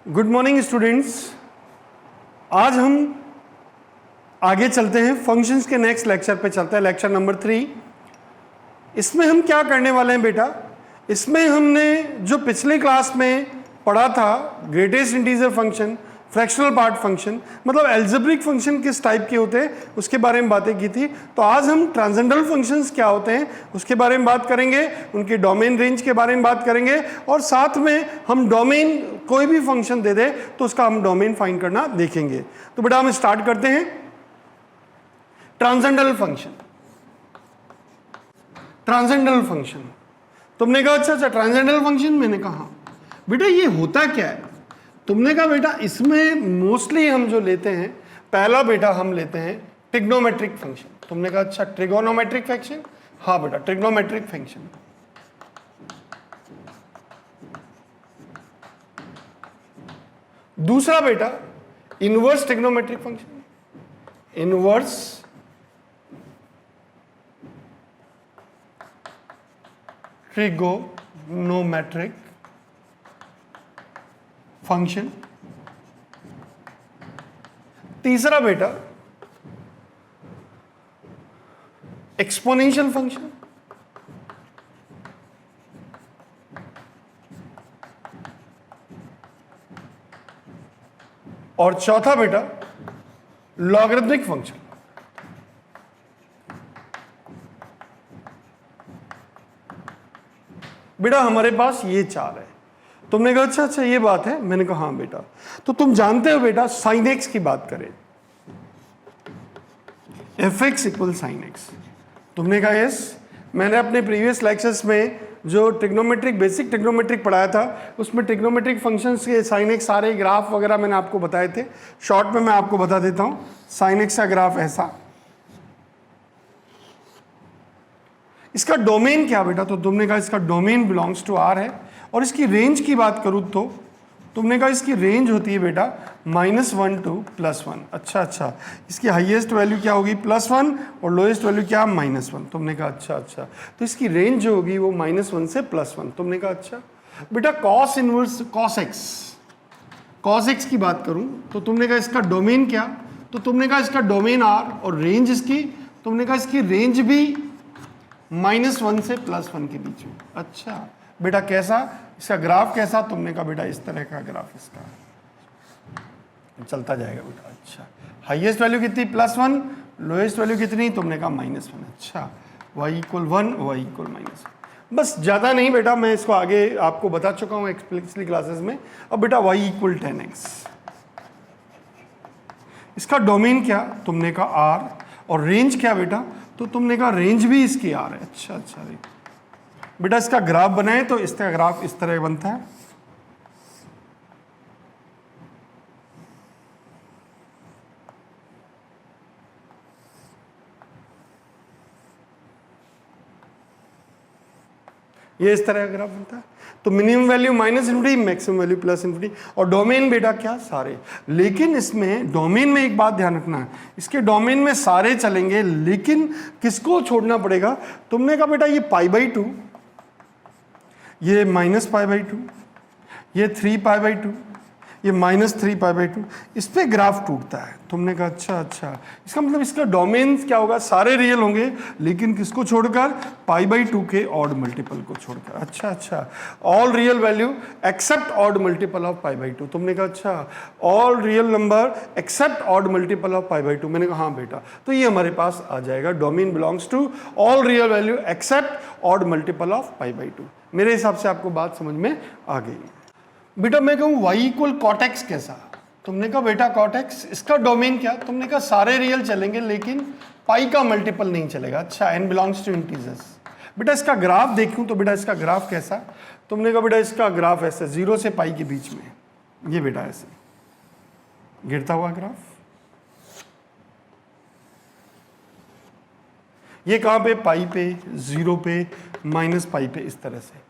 Good morning students. आज हम आगे चलते हैं, फंक्शंस के नेक्स्ट लेक्चर पे चलते हैं, लेक्चर नंबर 3। इसमें हम क्या करने वाले हैं बेटा, इसमें हमने जो पिछले क्लास में पढ़ा था greatest integer function, fractional part function, मतलब एल्जेब्रिक फंक्शन किस टाइप के होते हैं उसके बारे में बातें की थी। तो आज हम ट्रांसेंडेंटल फंक्शंस क्या होते हैं उसके बारे में बात करेंगे, उनकी डोमेन रेंज के बारे में बात करेंगे, और साथ में हम डोमेन कोई भी फंक्शन दे दे तो उसका हम डोमेन फाइंड करना देखेंगे। तो बेटा हम स्टार्ट करते हैं। ट्रांसेंडेंटल फंक्शन, ट्रांसेंडेंटल फंक्शन तुमने कहा अच्छा ट्रांसेंडेंटल फंक्शन, मैंने कहा बेटा ये होता क्या है। तुमने कहा बेटा इसमें मोस्टली हम जो लेते हैं, पहला बेटा हम लेते हैं ट्रिग्नोमेट्रिक फंक्शन। तुमने कहा अच्छा ट्रिगोनोमेट्रिक फंक्शन, हाँ बेटा ट्रिग्नोमेट्रिक फंक्शन। दूसरा बेटा inverse trigonometric function, inverse trigonometric function. तीसरा बेटा एक्सपोनेंशियल फंक्शन, और चौथा बेटा लॉगरिथमिक फंक्शन। बेटा हमारे पास ये चार है। तुमने कहा अच्छा ये बात है, मैंने कहा हाँ बेटा। तो तुम जानते हो बेटा साइन एक्स की बात करें, F x equal sine x. तुमने कहा यस, मैंने अपने प्रीवियस लेक्चर्स में जो ट्रिग्नोमेट्रिक बेसिक ट्रिग्नोमेट्रिक पढ़ाया था उसमें ट्रिग्नोमेट्रिक फंक्शंस के साइन एक्स सारे ग्राफ वगैरह मैंने आपको बताए थे। शॉर्ट में मैं आपको बता देता हूं, साइन एक्स का ग्राफ ऐसा। इसका डोमेन क्या बेटा, तो तुमने कहा इसका डोमेन बिलोंग्स टू आर है। और इसकी रेंज की बात करूं तो तुमने कहा इसकी रेंज होती है बेटा -1 to +1। अच्छा, इसकी हाईएस्ट वैल्यू क्या होगी +1 और लोएस्ट वैल्यू क्या -1। तुमने कहा अच्छा, तो इसकी रेंज जो होगी वो -1 से +1। तुमने कहा अच्छा बेटा कॉस इनवर्स कॉस एक्स की बात करूं तो तुमने कहा इसका डोमेन क्या, तो तुमने कहा इसका डोमेन आर और रेंज इसकी, तुमने कहा इसकी रेंज भी -1 से +1 के बीच में। अच्छा बेटा कैसा, इसका ग्राफ कैसा, तुमने कहा बेटा इस तरह का ग्राफ इसका चलता जाएगा बेटा। अच्छा हाईएस्ट वैल्यू कितनी +1, लोएस्ट वैल्यू कितनी, तुमने कहा -1। अच्छा y = 1, y = -1। बस ज़्यादा नहीं बेटा, मैं इसको आगे आपको बता चुका हूँ एक्सप्लिसिटली क्लासेस में। अब बेटा y = 10x, इसका डोमेन क्या, तुमने कहा r, और रेंज क्या बेटा, तो तुमने कहा रेंज भी इसकी r है। अच्छा बेटा इसका ग्राफ बनाए तो इसका ग्राफ इस तरह बनता है। ये इस तरह का ग्राफ बनता है। तो मिनिमम वैल्यू -∞, मैक्सिमम वैल्यू +∞, और डोमेन बेटा क्या सारे। लेकिन इसमें डोमेन में एक बात ध्यान रखना है, इसके डोमेन में सारे चलेंगे लेकिन किसको छोड़ना पड़ेगा। तुमने कहा बेटा ये π/2, ये -π/2, ये 3π/2, ये -3π/2, इस पे ग्राफ टूटता है। तुमने कहा अच्छा, इसका मतलब इसका डोमेन क्या होगा, सारे रियल होंगे लेकिन किसको छोड़कर, π/2 के ऑड मल्टीपल को छोड़कर। अच्छा all real value except odd multiple of π/2। तुमने कहा अच्छा all real number except odd multiple of π/2। मैंने कहा हाँ बेटा, तो ये हमारे पास आ जाएगा, domain belongs to all real value except odd multiple of π/2। मेरे हिसाब से आपको बात समझ में आ गई। बेटा मैं कहूँ y = cot x कैसा, तुमने कहा बेटा cot x, इसका डोमेन क्या, तुमने कहा सारे रियल चलेंगे लेकिन पाई का मल्टीपल नहीं चलेगा। अच्छा n बिलोंग्स टू इंटीजर्स। बेटा इसका ग्राफ देखूं तो बेटा इसका ग्राफ कैसा, तुमने कहा बेटा इसका ग्राफ ऐसा 0 से पाई के बीच में, ये बेटा ऐसे गिरता हुआ ग्राफ। ये कहाँ पे, पाई पे, 0 पे, -पाई पे, इस तरह से।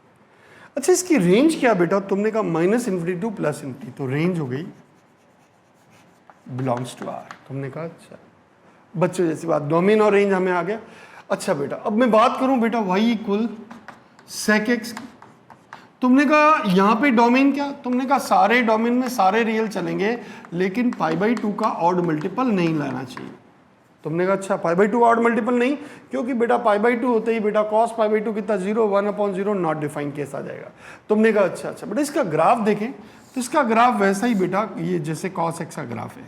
अच्छा इसकी रेंज क्या बेटा, तुमने कहा -∞ to +∞, तो रेंज हो गई बिलोंग्स टू आर। तुमने कहा अच्छा बच्चों जैसी बात, डोमेन और रेंज हमें आ गया। अच्छा बेटा अब मैं बात करूं बेटा y = sec x, तुमने कहा यहाँ पे डोमेन क्या, तुमने कहा सारे डोमेन में सारे रियल चलेंगे लेकिन π/2 का ऑड मल्टीपल नहीं लाना चाहिए। तुमने कहा अच्छा π/2 ऑड मल्टीपल नहीं, क्योंकि बेटा π/2 होते ही बेटा cos π/2 कितना 0, 1/0 नॉट डिफाइन केस आ जाएगा। तुमने कहा अच्छा बेटा इसका ग्राफ देखें तो इसका ग्राफ वैसा ही बेटा, ये जैसे cos x का ग्राफ है,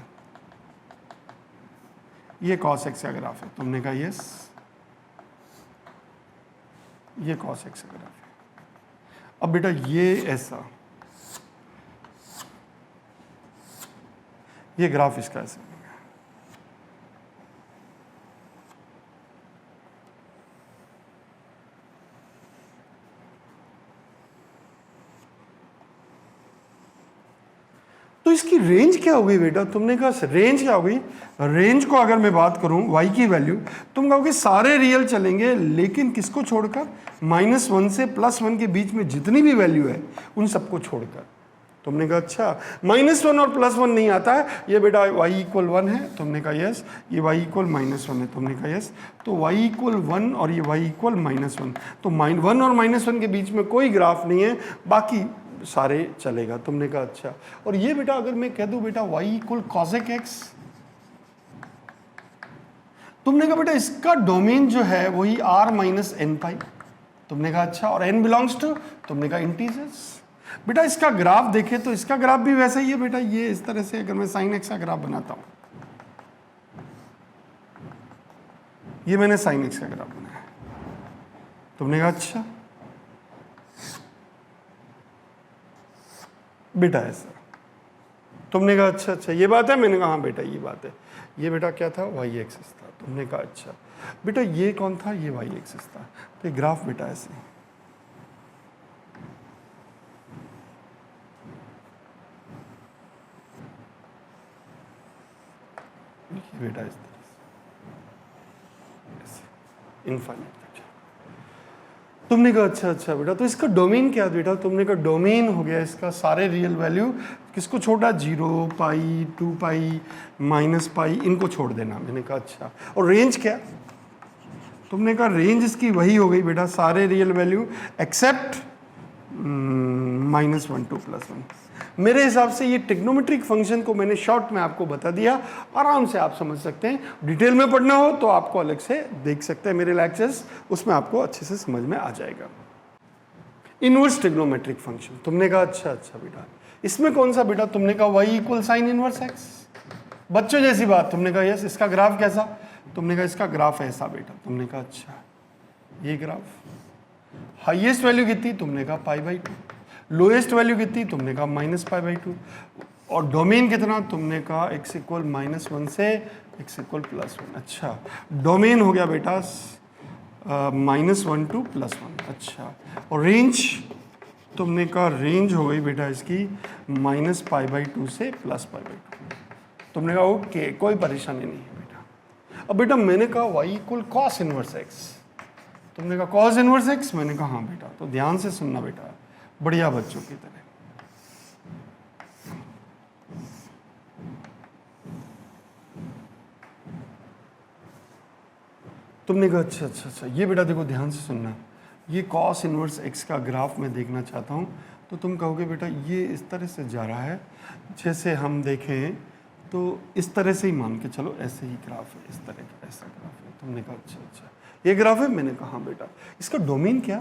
ये cos x का ग्राफ है। तुमने कहा यस, ये cos x का ग्राफ है। अब बेटा ये ऐसा, ये ग्राफ इसका ऐसा, तो इसकी रेंज क्या होगी बेटा, तुमने कहा रेंज क्या होगी, रेंज को अगर मैं बात करूं y की वैल्यू, तुम कहोगे सारे रियल चलेंगे लेकिन किसको छोड़कर, -1 से +1 के बीच में जितनी भी वैल्यू है उन सबको छोड़कर। तुमने कहा अच्छा -1 और +1 नहीं आता है, ये बेटा y = 1 है। तुमने कहा यस, ये y = -1 है। तुमने कहा यस, तो y = 1 और ये y = -1, तो 1 और -1 के बीच में कोई ग्राफ नहीं है, बाकी सारे चलेगा। तुमने कहा अच्छा, और ये बेटा अगर मैं कह दूं बेटा y = cosec x, तुमने कहा बेटा इसका डोमेन जो है वही r - n π। तुमने कहा अच्छा, और n बिलोंग्स टू, तुमने कहा इंटीजर्स। बेटा इसका ग्राफ देखें तो इसका ग्राफ भी वैसा ही है बेटा, ये इस तरह से अगर मैं sin x का ग्राफ बनाता हूं, ये मैंने sin x का ग्राफ बनाया। तुमने कहा अच्छा बेटा ऐसा। तुमने कहा अच्छा ये बात है, मैंने कहा हाँ बेटा ये बात है। ये बेटा क्या था, y एक्सिस था। तुमने कहा अच्छा बेटा ये कौन था, ये y एक्सिस था। तो ये ग्राफ बेटा ऐसे, ये बेटा इस तरह से इनफाइनाइट। तुमने कहा अच्छा बेटा, तो इसका डोमेन क्या बेटा, तुमने कहा डोमेन हो गया इसका सारे रियल वैल्यू, किसको छोड़ा, 0, π, 2π, -π, इनको छोड़ देना। मैंने कहा अच्छा, और रेंज क्या, तुमने कहा रेंज इसकी वही हो गई बेटा सारे रियल वैल्यू एक्सेप्ट -1 to +1। मेरे हिसाब से ये ट्रिग्नोमेट्रिक फंक्शन को मैंने शॉर्ट में आपको बता दिया, आराम से आप समझ सकते हैं। डिटेल में पढ़ना हो तो आपको अलग से देख सकते हैं मेरे लेक्चर्स, उसमें आपको अच्छे से समझ में आ जाएगा। इनवर्स ट्रिग्नोमेट्रिक फंक्शन, तुमने कहा अच्छा बेटा इसमें कौन सा बेटा, तुमने कहा y = sin इनवर्स x, बच्चों जैसी बात। तुमने कहा यस, इसका ग्राफ कैसा, तुमने कहा इसका ग्राफ ऐसा बेटा। तुमने कहा अच्छा ये ग्राफ, हाईएस्ट वैल्यू कितनी, तुमने कहा π/2, लोएस्ट वैल्यू कितनी, तुमने कहा -π/2, और डोमेन कितना, तुमने कहा x = -1 से x = +1। अच्छा डोमेन हो गया बेटा -1 to +1। अच्छा, और रेंज, तुमने कहा रेंज हो गई बेटा इसकी -π/2 से +π/2। तुमने कहा ओके कोई परेशानी नहीं है बेटा। अब बेटा मैंने कहा y = cos इनवर्स x, तुमने कहा cos इनवर्स x, मैंने कहा हाँ बेटा। तो ध्यान से सुनना बेटा, बढ़िया बच्चों की तरह। तुमने कहा अच्छा ये बेटा देखो ध्यान से सुनना, ये cos इनवर्स x का ग्राफ मैं देखना चाहता हूँ। तो तुम कहोगे बेटा ये इस तरह से जा रहा है, जैसे हम देखें तो इस तरह से ही मान के चलो, ऐसे ही ग्राफ है, इस तरह का ऐसा ग्राफ है। तुमने कहा अच्छा ये ग्राफ है, मैंने कहा हाँ बेटा। इसका डोमेन क्या,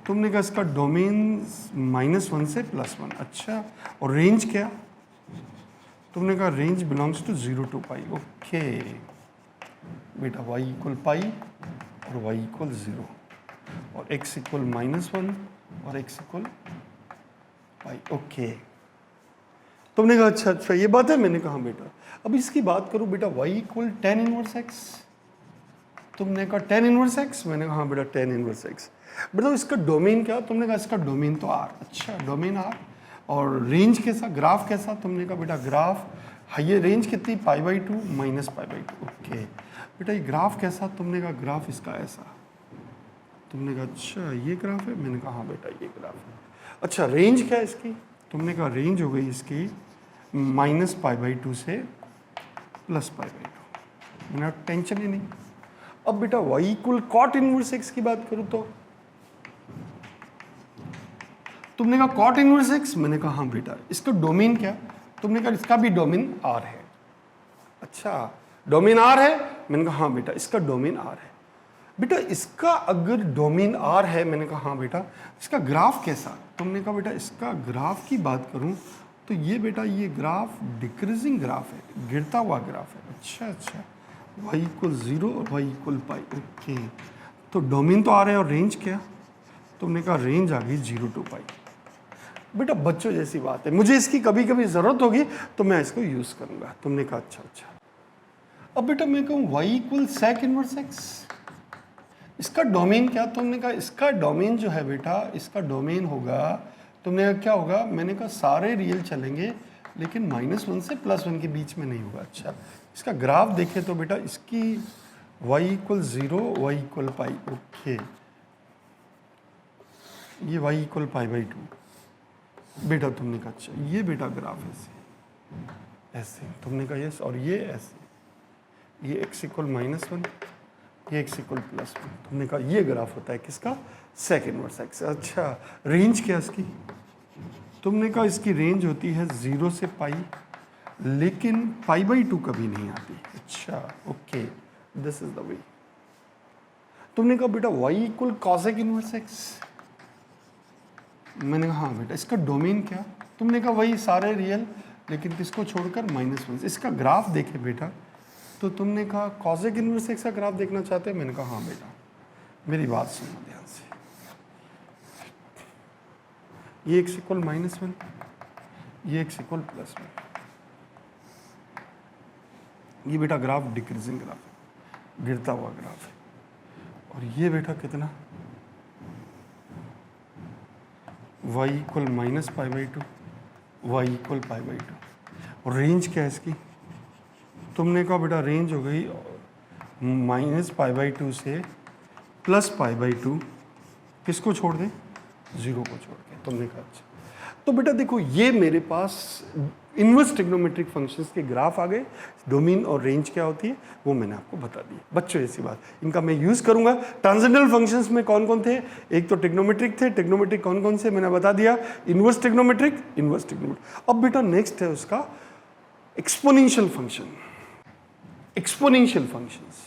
तुमने कहा इसका डोमेन -1 से +1। अच्छा, और रेंज क्या, तुमने कहा range belongs to 0 to π। Okay बेटा y = π और y = 0 और x = -1 और x = π। ओके, तुमने कहा अच्छा ये बात है, मैंने कहा बेटा। अब इसकी बात करूं बेटा, y = tan इनवर्स x, तुमने कहा tan इनवर्स x, मैंने कहा हाँ बेटा tan इनवर्स x। बेटा इसका डोमेन क्या, तुमने कहा इसका डोमेन तो r। अच्छा डोमेन r, और रेंज कैसा, ग्राफ कैसा, तुमने कहा बेटा ग्राफ हाई, रेंज कितनी, π/2 -π/2। ओके बेटा ये ग्राफ कैसा, तुमने कहा ग्राफ इसका ऐसा। तुमने कहा अच्छा ये ग्राफ है, मैंने कहा हाँ बेटा ये ग्राफ है। अच्छा रेंज क्या है इसकी, तुमने कहा रेंज हो गई इसकी -π/2 से +π/2। मैंने टेंशन ही नहीं। अब बेटा y = cot इनवर्स x की बात करूँ तो तुमने कहा कॉट इनवर्स एक्स, मैंने कहा हाँ बेटा। इसका डोमेन क्या, तुमने कहा इसका भी डोमेन आर है। अच्छा, डोमेन आर है, मैंने कहा हाँ बेटा इसका डोमेन आर है। बेटा इसका अगर डोमेन आर है, मैंने कहा हाँ बेटा, इसका ग्राफ कैसा, तुमने कहा बेटा इसका ग्राफ की बात करूं तो ये बेटा ये ग्राफ डिक्रीजिंग ग्राफ है, गिरता हुआ ग्राफ है। अच्छा, y इक्वल 0 और y इक्वल पाई, ओके। तो डोमेन तो आ रहा है और रेंज क्या, तुमने कहा रेंज आ गई 0 to पाई। बेटा बच्चों जैसी बात है, मुझे इसकी कभी कभी ज़रूरत होगी तो मैं इसको यूज़ करूँगा। तुमने कहा अच्छा। अब बेटा मैं कहूँ y equal sec inverse x, इसका डोमेन क्या, तुमने कहा इसका डोमेन जो है बेटा, इसका डोमेन होगा, तुमने कहा क्या होगा, मैंने कहा सारे रियल चलेंगे लेकिन -1 से +1 के बीच में नहीं होगा। अच्छा, इसका ग्राफ देखें तो बेटा इसकी y equal 0, y equal pi, okay. ये y इक्वल पाई बाई 2। बेटा तुमने कहा अच्छा, ये बेटा ग्राफ ऐसे, तुमने कहा यस, और ये ऐसे, ये x इक्वल -1, ये x इक्वल +1। तुमने कहा ये ग्राफ होता है किसका, सेक इनवर्स एक्स। अच्छा, रेंज क्या इसकी, तुमने कहा इसकी रेंज होती है 0 से पाई, लेकिन पाई बाई 2 कभी नहीं आती। अच्छा, okay, this is the way. तुमने कहा बेटा y equal cosec inverse x, मैंने कहा हाँ बेटा इसका डोमेन क्या, तुमने कहा वही सारे रियल लेकिन किसको छोड़कर -1। इसका ग्राफ देखे बेटा, तो तुमने कहा कॉसेक इनवर्स एक्स का ग्राफ देखना चाहते हैं, मैंने कहा हाँ बेटा मेरी बात सुनो ध्यान से। ये x इक्वल -1, ये x इक्वल +1, ये बेटा ग्राफ डिक्रीजिंग ग्राफ है, गिरता हुआ ग्राफ है। और ये बेटा कितना, y इक्वल -π/2, y इक्वल π/2। और रेंज क्या है इसकी, तुमने कहा बेटा रेंज हो गई -π/2 से +π/2, किसको छोड़ दें, 0 को छोड़ के। तुमने कहा अच्छा, तो बेटा देखो ये मेरे पास इनवर्स ट्रिग्नोमेट्रिक फंक्शंस के ग्राफ आ गए। डोमेन और रेंज क्या होती है वो मैंने आपको बता दी। बच्चों ऐसी बात, इनका मैं यूज़ करूंगा। ट्रांसेंडेंटल फंक्शंस में कौन कौन थे, एक तो ट्रिग्नोमेट्रिक थे, ट्रिग्नोमेट्रिक कौन कौन से मैंने बता दिया, इनवर्स ट्रिग्नोमेट्रिक, इनवर्स ट्रिग्नोमेट्रिक। अब बेटा नेक्स्ट है उसका एक्सपोनेंशियल फंक्शन, एक्सपोनेंशियल फंक्शंस।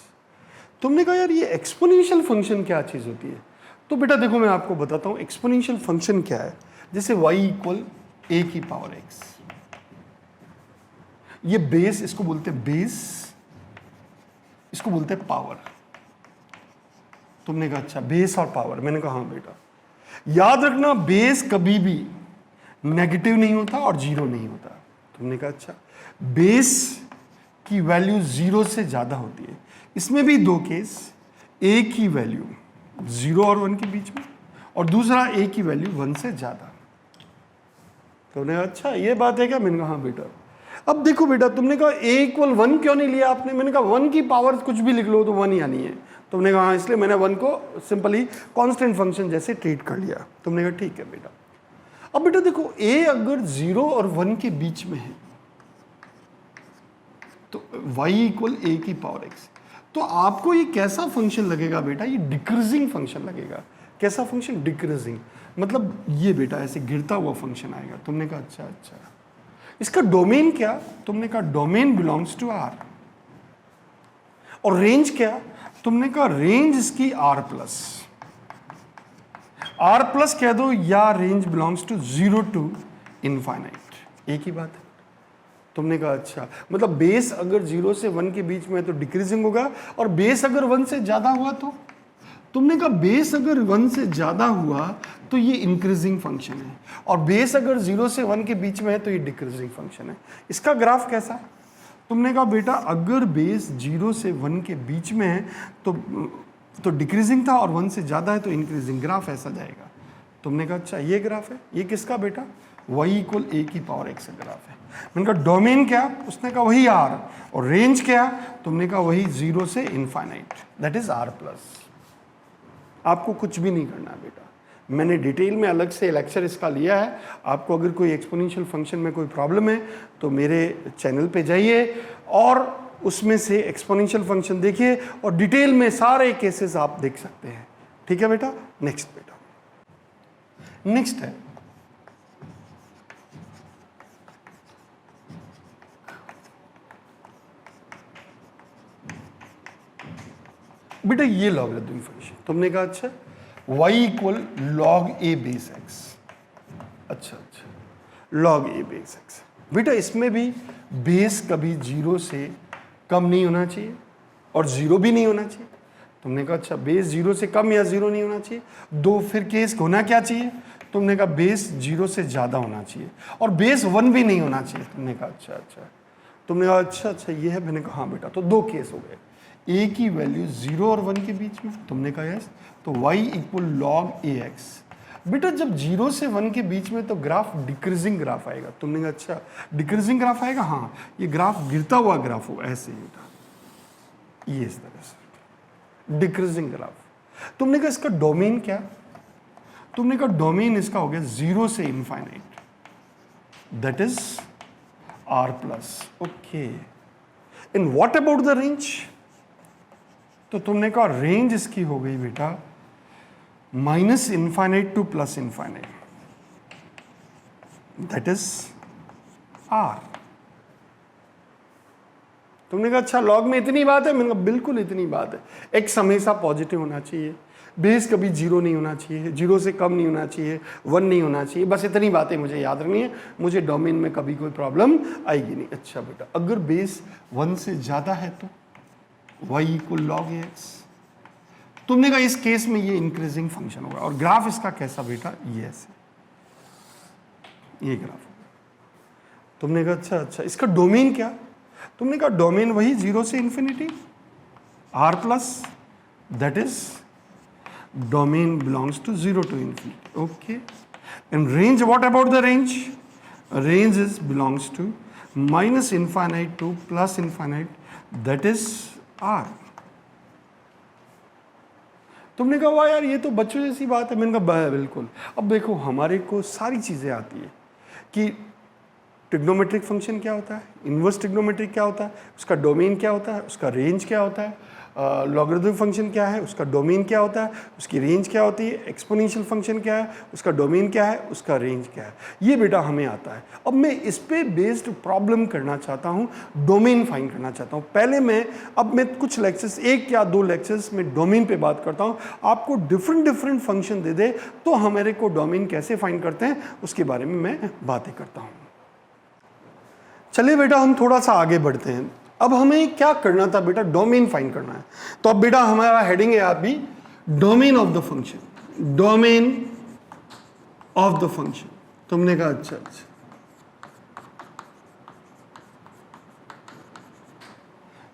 तुमने कहा यार ये एक्सपोनेंशियल फंक्शन क्या चीज़ होती है, तो बेटा देखो मैं आपको बताता हूँ एक्सपोनेंशियल फंक्शन क्या है। जैसे y इक्वल a की पावर x, ये बेस, इसको बोलते हैं बेस, इसको बोलते हैं पावर। तुमने कहा अच्छा बेस और पावर, मैंने कहा हाँ बेटा याद रखना बेस कभी भी नेगेटिव नहीं होता और 0 नहीं होता। तुमने कहा अच्छा बेस की वैल्यू 0 से ज़्यादा होती है। इसमें भी दो केस, a की वैल्यू 0 और 1 के बीच में, और दूसरा a की वैल्यू 1 से ज़्यादा। तुमने अच्छा ये बात है क्या, मैंने कहा हाँ बेटा। अब देखो बेटा तुमने कहा a इक्वल 1 क्यों नहीं लिया आपने, मैंने कहा 1 की पावर कुछ भी लिख लो तो 1 ही आनी है। तुमने कहा हाँ, इसलिए मैंने 1 को सिंपली कांस्टेंट फंक्शन जैसे ट्रीट कर लिया। तुमने कहा ठीक है बेटा। अब बेटा देखो a अगर 0 और 1 के बीच में है तो y इक्वल a की पावर x, तो आपको ये कैसा फंक्शन लगेगा बेटा, ये डिक्रीजिंग फंक्शन लगेगा। कैसा फंक्शन, डिक्रीजिंग, मतलब ये बेटा ऐसे गिरता हुआ फंक्शन आएगा। तुमने कहा अच्छा अच्छा, इसका डोमेन क्या, तुमने कहा डोमेन बिलोंग्स टू r। और रेंज क्या, तुमने कहा रेंज इसकी r प्लस कह दो, या range belongs to 0 to infinite, एक ही बात है। तुमने कहा अच्छा, मतलब बेस अगर 0 से 1 के बीच में है तो डिक्रीजिंग होगा, और बेस अगर 1 से ज़्यादा हुआ तो, तुमने कहा बेस अगर 1 से ज़्यादा हुआ तो ये इंक्रीजिंग फंक्शन है, और बेस अगर 0 से 1 के बीच में है तो ये डिक्रीजिंग फंक्शन है। इसका ग्राफ कैसा, तुमने कहा बेटा अगर बेस 0 से 1 के बीच में है तो डिक्रीजिंग था, और 1 से ज़्यादा है तो इंक्रीजिंग। ग्राफ ऐसा जाएगा। तुमने कहा अच्छा ये ग्राफ है, ये किसका बेटा, y इक्वल a की पावर x का ग्राफ है। मैंने कहा डोमेन क्या, उसने कहा वही r, और रेंज क्या, तुमने कहा वही 0 से infinite, that is r plus. आपको कुछ भी नहीं करना बेटा, मैंने डिटेल में अलग से लेक्चर इसका लिया है। आपको अगर कोई एक्सपोनेंशियल फंक्शन में कोई प्रॉब्लम है तो मेरे चैनल पे जाइए और उसमें से एक्सपोनेंशियल फंक्शन देखिए, और डिटेल में सारे केसेस आप देख सकते हैं। ठीक है बेटा। नेक्स्ट बेटा, नेक्स्ट है बेटा ये लॉगरिथमिक फंक्शन, तुमने कहा अच्छा y इक्वल लॉग ए बेस एक्स, अच्छा लॉग ए बेस एक्स। बेटा इसमें भी बेस कभी 0 से कम नहीं होना चाहिए और 0 भी नहीं होना चाहिए। तुमने कहा अच्छा बेस 0 से कम या 0 नहीं होना चाहिए, दो फिर केस होना क्या चाहिए, तुमने कहा बेस 0 से ज़्यादा होना चाहिए और बेस 1 भी नहीं होना चाहिए। तुमने कहा अच्छा, तुमने कहा अच्छा ये है, मैंने कहा हाँ बेटा, तो दो केस हो गए, ए की वैल्यू 0 और 1 के बीच में, तुमने कहा यस, तो y इक्वल लॉग ए एक्स। बेटा जब 0 से 1 के बीच में तो ग्राफ डिक्रीजिंग ग्राफ आएगा। तुमने कहा अच्छा डिक्रीजिंग ग्राफ आएगा, हाँ ये ग्राफ गिरता हुआ ग्राफ होगा, ऐसे ही बेटा ये इस तरह से डिक्रीजिंग ग्राफ। तुमने कहा इसका डोमेन क्या, तुमने कहा डोमेन इसका हो गया 0 से infinite, that is r plus, okay. In what about the range, तो तुमने कहा रेंज इसकी हो गई बेटा minus infinite two plus infinite, that is r। तुमने कहा अच्छा लॉग में इतनी बात है, मैंने कहा बिल्कुल इतनी बात है, x हमेशा पॉजिटिव होना चाहिए, बेस कभी 0 नहीं होना चाहिए, 0 से कम नहीं होना चाहिए, 1 नहीं होना चाहिए, बस इतनी बातें मुझे याद रखनी है, मुझे डोमेन में कभी कोई प्रॉब्लम आएगी नहीं। अच्छा बेटा अगर बेस 1 से ज़्यादा है तो y इक्वल लॉग ए एक्स। तुमने कहा इस केस में ये इंक्रीजिंग फंक्शन होगा और ग्राफ इसका कैसा बेटा, ये ऐसे, ये ग्राफ होगा। तुमने कहा अच्छा इसका डोमेन क्या, तुमने कहा डोमेन वही 0 से infinity r plus, that is domain belongs to 0 to infinity, okay. And range, what about the range, range is belongs to minus infinite to plus infinite, that is r। तुमने कहा वाह यार ये तो बच्चों जैसी बात है, मैंने कहा बिल्कुल। अब देखो हमारे को सारी चीज़ें आती है कि ट्रिग्नोमेट्रिक फंक्शन क्या होता है, इन्वर्स ट्रिग्नोमेट्रिक क्या होता है, उसका डोमेन क्या होता है, उसका रेंज क्या होता है, लॉगरिथमिक फंक्शन क्या है, उसका डोमेन क्या होता है, उसकी रेंज क्या होती है, एक्सपोनेंशियल फंक्शन क्या है, उसका डोमेन क्या है, उसका रेंज क्या है, ये बेटा हमें आता है। अब मैं इस पे बेस्ड प्रॉब्लम करना चाहता हूँ, डोमेन फाइंड करना चाहता हूँ। पहले मैं कुछ लेक्चर्स, 1 या 2 लेक्चर्स में डोमेन पे बात करता हूँ, आपको डिफरेंट फंक्शन दे दे तो हमारे को डोमेन कैसे फाइंड करते हैं उसके बारे में मैं बातें करता हूँ। चलिए बेटा हम थोड़ा सा आगे बढ़ते हैं। अब हमें क्या करना था बेटा, डोमेन फाइंड करना है। तो अब बेटा हमारा हेडिंग है अभी domain of the function, domain of the function. तुमने कहा अच्छा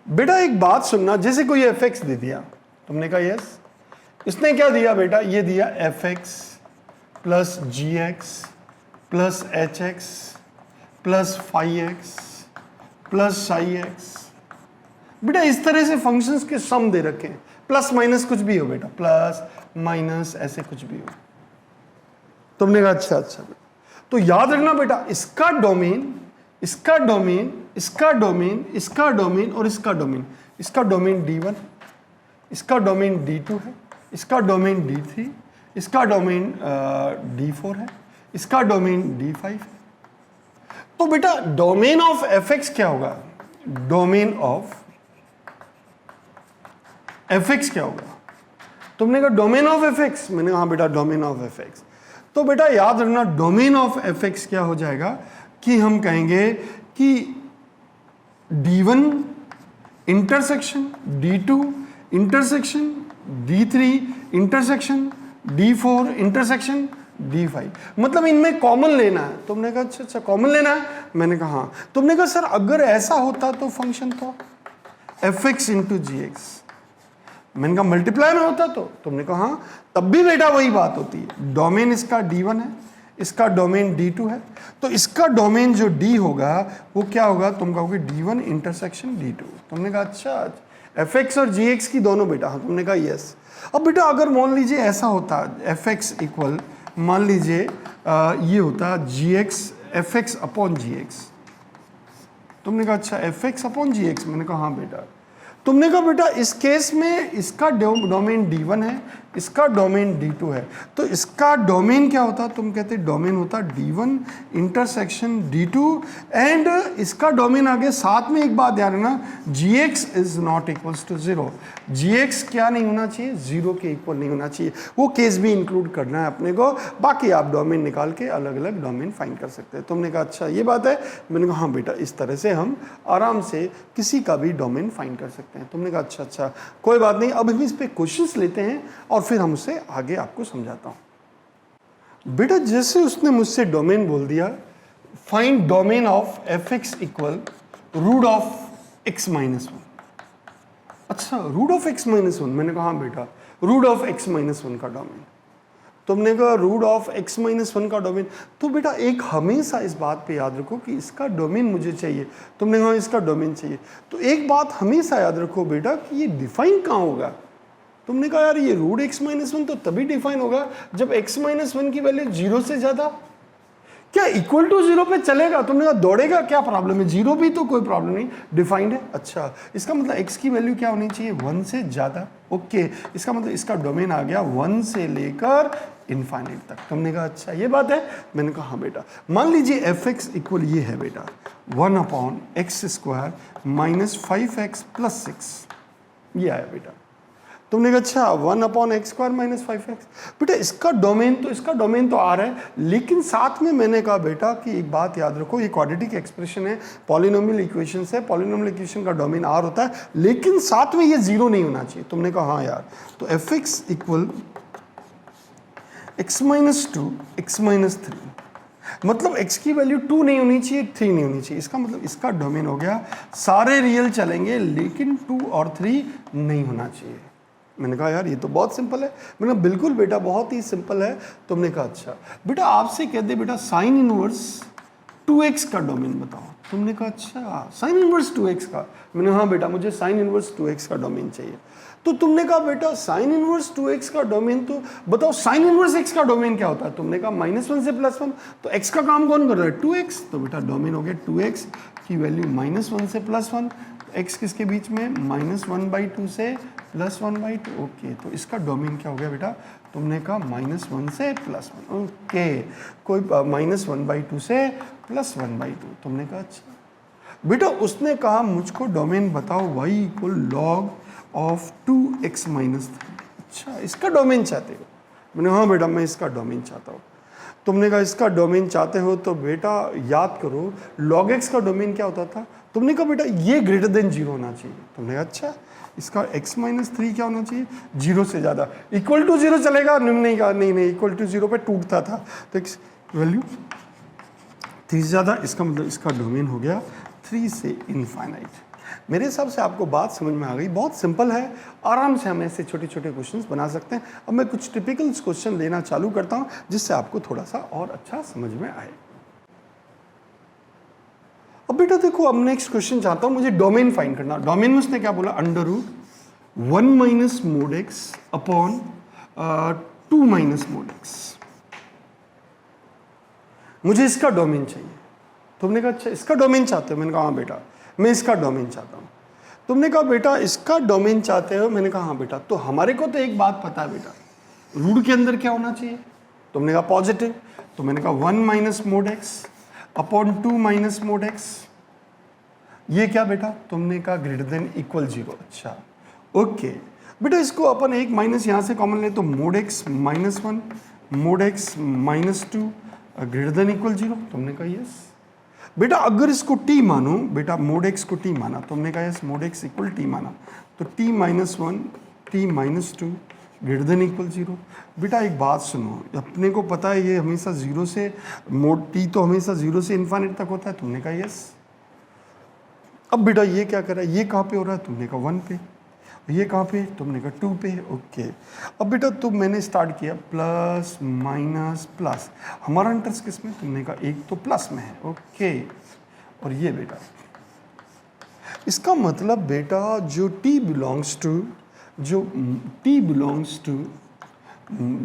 बेटा एक बात सुनना, जैसे कोई एफ एक्स दे दिया, तुमने कहा यस, इसने क्या दिया बेटा, ये दिया f x plus g x plus h x plus phi x plus psi x. बेटा इस तरह से फंक्शंस के सम दे रखे हैं, प्लस माइनस कुछ भी हो बेटा, प्लस माइनस ऐसे कुछ भी हो। तुमने कहा अच्छा तो याद रखना बेटा इसका डोमेन, इसका डोमेन, इसका डोमेन, इसका डोमेन और इसका डोमेन, इसका डोमेन D1, इसका डोमेन D2 है, इसका डोमेन D3, इसका डोमेन D4 है, इसका डोमेन D5 है। तो बेटा डोमेन ऑफ एफ एक्स क्या होगा, डोमेन ऑफ एफ एक्स क्या होगा, तुमने कहा डोमेन ऑफ एफ एक्स, मैंने कहा हाँ बेटा डोमेन ऑफ एफ एक्स। तो बेटा याद रखना डोमेन ऑफ एफ एक्स क्या हो जाएगा कि हम कहेंगे कि D1 intersection D2 intersection D3 intersection D4 intersection D5, मतलब इनमें कॉमन लेना है। तुमने कहा अच्छा कॉमन लेना है, मैंने कहा हाँ। तुमने कहा सर अगर ऐसा होता तो फंक्शन तो एफ एक्स इंटू जी एक्स, मैंने कहा मल्टीप्लाई में होता तो, तुमने कहा हाँ, तब भी बेटा वही बात होती है, डोमेन इसका D1 है, इसका डोमेन D2 है, तो इसका डोमेन जो D होगा वो क्या होगा, तुम कहोगे D1 इंटरसेक्शन D2। तुमने कहा अच्छा एफ एक्स और जी एक्स की दोनों बेटा, हाँ तुमने कहा यस। अब बेटा अगर मान लीजिए ऐसा होता एफ एक्स इक्वल, मान लीजिए ये होता जी एक्स एफ एक्स अपॉन जी एक्स, तुमने कहा अच्छा एफ एक्स अपॉन जी एक्स, मैंने कहा हाँ बेटा, तुमने कहा बेटा इस केस में इसका डोमेन D1 है, इसका डोमेन D2 है, तो इसका डोमेन क्या होता? तुम कहते डोमेन होता D1 इंटरसेक्शन D2, एंड इसका डोमेन आगे साथ में एक बात ध्यान रखना, Gx is not equals to 0। Gx क्या नहीं होना चाहिए? 0 के इक्वल नहीं होना चाहिए। वो केस भी इंक्लूड करना है अपने को, बाकी आप डोमेन निकाल के अलग अलग डोमेन फाइंड कर सकते हैं। तुमने कहा अच्छा ये बात है, मैंने कहा हाँ बेटा इस तरह से हम आराम से किसी का भी डोमेन फाइंड कर सकते हैं। तुमने कहा अच्छा कोई बात नहीं, अब हम इस पे क्वेश्चंस लेते हैं और फिर हम उसे आगे आपको समझाता हूं। बेटा जैसे उसने मुझसे डोमेन बोल दिया, find domain of f x equal root of x minus 1। अच्छा रूट ऑफ एक्स माइनस 1, मैंने कहा हाँ बेटा रूट ऑफ एक्स माइनस 1 का डोमेन। तुमने कहा रूट ऑफ एक्स माइनस 1 का डोमेन, तो बेटा एक हमेशा इस बात पे याद रखो कि इसका डोमेन मुझे चाहिए। तुमने कहा इसका डोमेन चाहिए, तो एक बात हमेशा याद रखो बेटा कि ये डिफाइन कहाँ होगा। तुमने कहा यार ये रूट एक्स माइनस 1 तो तभी डिफाइन होगा जब एक्स माइनस 1 की वैल्यू 0 से ज्यादा। क्या इक्वल टू 0 पे चलेगा? तुमने कहा दौड़ेगा, क्या प्रॉब्लम है? 0 भी तो कोई प्रॉब्लम नहीं, डिफाइंड है। अच्छा इसका मतलब x की वैल्यू क्या होनी चाहिए? 1 से ज्यादा। ओके इसका मतलब इसका डोमेन आ गया 1 से लेकर इनफाइनाइट तक। तुमने कहा अच्छा ये बात है, मैंने कहा हाँ बेटा। मान लीजिए एफ एक्स इक्वल ये है बेटा 1/x² माइनस 5x प्लस 6, ये आया बेटा। तुमने कहा अच्छा 1/x² माइनस 5x, बेटा इसका डोमेन तो R है, लेकिन साथ में मैंने कहा बेटा कि एक बात याद रखो, ये क्वाड्रेटिक एक्सप्रेशन है, पॉलिनोमियल इक्वेशन है, पॉलिनोमियल इक्वेशन का डोमेन R होता है, लेकिन साथ में ये 0 नहीं होना चाहिए। तुमने कहा हाँ यार, तो F x equal x minus 2 x minus 3, मतलब x की वैल्यू 2 नहीं होनी चाहिए, 3 नहीं होनी चाहिए। इसका मतलब इसका डोमेन हो गया सारे रियल चलेंगे लेकिन 2 और 3 नहीं होना चाहिए। मैंने कहा यार ये तो बहुत सिंपल है। मैंने कहा बिल्कुल बेटा बहुत ही सिंपल है। तुमने कहा अच्छा बेटा आपसे कहते बेटा साइन इनवर्स 2x का डोमेन बताओ। तुमने कहा अच्छा साइन इनवर्स 2x का। मैंने हाँ बेटा मुझे साइन इनवर्स 2x का डोमेन चाहिए। तो तुमने कहा बेटा साइन इनवर्स 2x का डोमेन, तो बताओ साइन इनवर्स x का डोमेन क्या होता है? तुमने कहा -1 से +1, तो x का काम कौन कर रहा है? 2x। तो बेटा डोमेन हो गया 2x की वैल्यू -1 से +1, x किसके बीच में? -1/2 से +1/2। ओके तो इसका डोमेन क्या हो गया बेटा? तुमने कहा -1 से +1। ओके कोई -1/2 से +1/2। तुमने कहा अच्छा बेटा उसने कहा मुझको डोमेन बताओ y equal log of 2x minus 3। अच्छा इसका डोमेन चाहते हो? मैंने हाँ बेटा मैं इसका डोमेन चाहता हूँ। तुमने कहा इसका डोमेन चाहते हो तो बेटा याद करो log x का डोमेन क्या होता था? तुमने कहा बेटा ये ग्रेटर देन 0 होना चाहिए। तुमने कहा अच्छा इसका x माइनस 3 क्या होना चाहिए? 0 से ज़्यादा। इक्वल टू 0 चलेगा? नहीं कहा नहीं इक्वल टू 0 पे टूटता था, तो x वैल्यू 3 से ज़्यादा। इसका मतलब इसका डोमेन हो गया 3 से इनफाइनाइट। मेरे हिसाब से आपको बात समझ में आ गई, बहुत सिंपल है, आराम से हम ऐसे छोटे छोटे क्वेश्चंस बना सकते हैं। अब मैं कुछ टिपिकल क्वेश्चन लेना चालू करता हूं जिससे आपको थोड़ा सा और अच्छा समझ में आए। अब बेटा देखो अब नेक्स्ट क्वेश्चन चाहता हूं, मुझे डोमेन फाइंड करना। डोमेन में उसने क्या बोला? √1 minus mode x upon 2 minus mode x. मुझे इसका डोमेन चाहिए। तुमने कहा अच्छा इसका डोमेन चाहते हो? मैंने कहा हाँ बेटा मैं इसका डोमेन चाहता हूँ। तुमने कहा बेटा इसका डोमेन चाहते हो? मैंने कहा हाँ बेटा। तो हमारे को तो एक बात पता है बेटा, रूट के अंदर क्या होना चाहिए? तुमने कहा पॉजिटिव। तो मैंने कहा 1 minus mode x upon 2 minus mode x, ये क्या बेटा? तुमने कहा ग्रेटर देन इक्वल 0। अच्छा ओके बेटा इसको अपन एक माइनस यहाँ से कॉमन ले तो mode x -1 mode x -2 greater than equal 0। तुमने कहा यस। बेटा अगर इसको t मानो, बेटा मोड एक्स को t माना, तुमने कहा yes mode x equal t माना, तो t -1 t -2 greater than equal 0। बेटा एक बात सुनो, अपने को पता है ये हमेशा 0 से मोड t तो हमेशा 0 से इन्फाइनाइट तक होता है। तुमने कहा यस। अब बेटा ये क्या कर रहा है? ये कहाँ पे हो रहा है? तुमने कहा 1 पे। ये कहाँ पे? तुमने कहा 2 पे। ओके अब बेटा तो मैंने स्टार्ट किया प्लस माइनस प्लस, हमारा इंटरेस्ट किस में? तुमने कहा एक तो प्लस में है। ओके और ये बेटा इसका मतलब बेटा जो t बिलोंग्स टू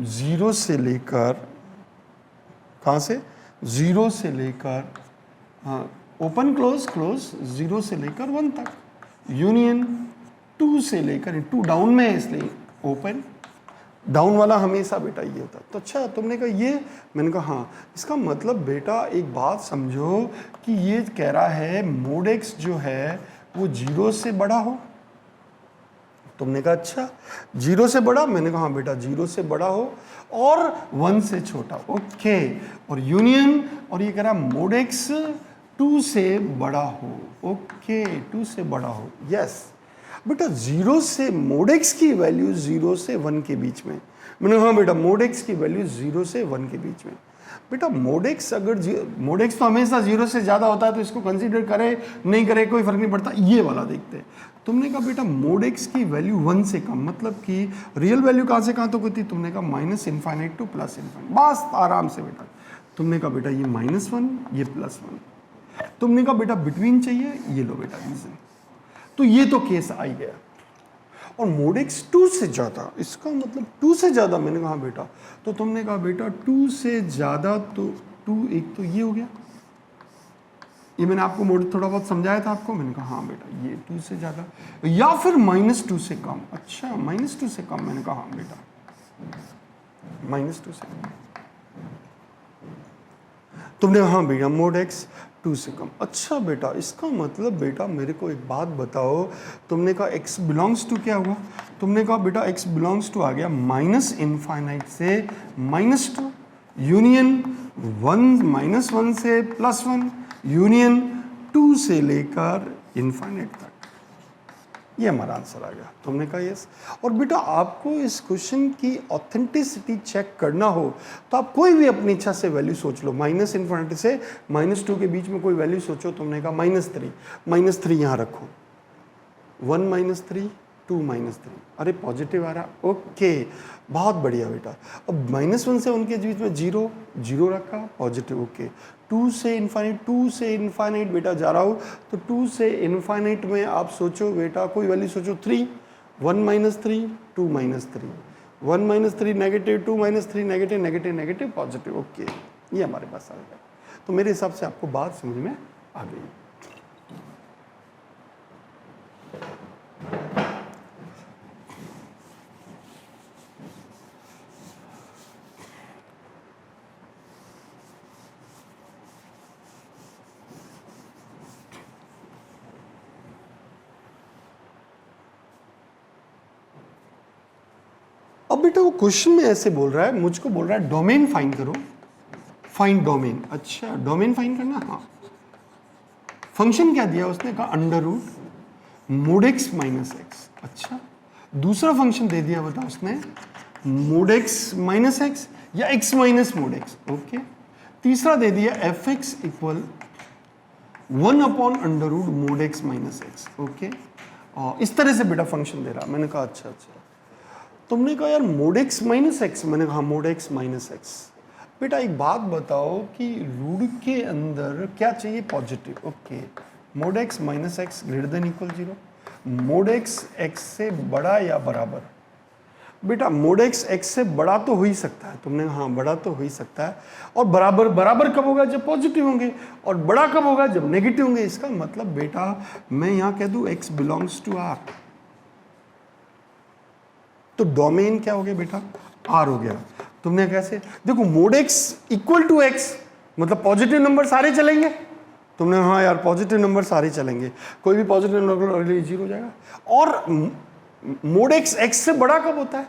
0 से लेकर, कहाँ से? 0 से लेकर ओपन क्लोज 0 से लेकर 1 तक, यूनियन 2 से लेकर 2 डाउन में है इसलिए ओपन, डाउन वाला हमेशा बेटा ये होता है। तो अच्छा तुमने कहा ये, मैंने कहा हाँ, इसका मतलब बेटा एक बात समझो कि ये कह रहा है मोड एक्स जो है वो 0 से बड़ा हो। तुमने कहा अच्छा 0 से बड़ा, मैंने कहा हाँ बेटा 0 से बड़ा हो और 1 से छोटा, ओके। और यूनियन, और ये कह रहा मोड एक्स 2 से बड़ा हो, ओके 2 से बड़ा हो, यस बेटा। 0 से मोड एक्स की वैल्यू 0 से 1 के बीच में, मैंने हाँ बेटा मोड एक्स की वैल्यू 0 से 1 के बीच में। बेटा मोड एक्स अगर मोड एक्स तो हमेशा 0 से ज़्यादा होता है तो इसको कंसीडर करे नहीं करे कोई फर्क नहीं पड़ता, ये वाला देखते हैं। तुमने कहा बेटा मोड एक्स की वैल्यू 1 से कम, मतलब कि रियल वैल्यू कहाँ से कहाँ तक होती है? तुमने कहा -∞ टू +∞, बस आराम से बेटा। तुमने कहा बेटा ये -1 ये +1, तुमने कहा बेटा बिटवीन चाहिए, ये लो बेटा रीजन। तो ये तो केस आ ही गया। और मोड एक्स 2 से ज़्यादा, इसका मतलब 2 से ज़्यादा, मैंने कहा बेटा, तो तुमने कहा बेटा 2 से ज़्यादा, तो 2 एक तो ये हो गया, ये मैंने आपको मोड थोड़ा बहुत समझाया था आपको, मैंने कहा हाँ बेटा ये 2 से ज़्यादा, या फिर -2 से कम। अच्छा -2 से कम, मैंने कहा हाँ बेटा -2 से कम। तुमने कहा हाँ बेटा मोड एक्स 2 से कम। अच्छा बेटा इसका मतलब बेटा मेरे को एक बात बताओ, तुमने कहा x बिलोंग्स टू क्या हुआ? तुमने कहा बेटा x बिलोंग्स टू आ गया -∞ से -2 यूनियन 1 से +1 यूनियन 2 से लेकर इनफाइनाइट तक, ये हमारा आंसर आ गया। तुमने कहा यस। और बेटा आपको इस क्वेश्चन की ऑथेंटिसिटी चेक करना हो तो आप कोई भी अपनी इच्छा से वैल्यू सोच लो, -∞ से -2 के बीच में कोई वैल्यू सोचो। तुमने कहा -3 यहाँ रखो, 1 - 3 2 - 3, अरे पॉजिटिव आ रहा, ओके बहुत बढ़िया बेटा। अब -1 से उनके बीच में 0 रखा, पॉजिटिव, ओके। 2 से इनफाइनाइट बेटा जा रहा हूँ, तो 2 से इनफाइनाइट में आप सोचो बेटा कोई वैल्यू सोचो 3, 1 - 3 2 - 3, 1 - 3 negative, 2 - 3 negative, negative negative positive, okay ये हमारे पास आ गया। तो मेरे हिसाब से आपको बात समझ में आ गई। अब बेटा वो क्वेश्चन में ऐसे बोल रहा है, मुझको बोल रहा है डोमेन फाइंड करो, फाइंड डोमेन। अच्छा डोमेन फाइंड करना, हाँ। फंक्शन क्या दिया उसने? कहा √ mod x - x। अच्छा दूसरा फंक्शन दे दिया बता उसने mod x - x या x - mod x, ओके। तीसरा दे दिया fx = 1/√ mod x - x, okay. इस तरह से बेटा फंक्शन दे रहा। मैंने कहा अच्छा। तुमने कहा यार mod x - x, मैंने कहा mod x - x। बेटा एक बात बताओ कि रूट के अंदर क्या चाहिए? Positive, okay. mod x - x > 0, mod x x से बड़ा या बराबर? बेटा mod x x से बड़ा तो हो ही सकता है, तुमने हाँ बड़ा तो हो ही सकता है। और बराबर कब होगा? जब पॉजिटिव होंगे। और बड़ा कब होगा? जब नेगेटिव होंगे। इसका मतलब बेटा मैं यहाँ कह दूँ x बिलोंग्स टू R, तो डोमेन क्या हो गया बेटा? R हो गया। तुमने कैसे देखो mod x = x, मतलब पॉजिटिव नंबर सारे चलेंगे। तुमने हाँ यार पॉजिटिव नंबर सारे चलेंगे, कोई भी पॉजिटिव नंबर 0 हो जाएगा। और mod x x से बड़ा कब होता है?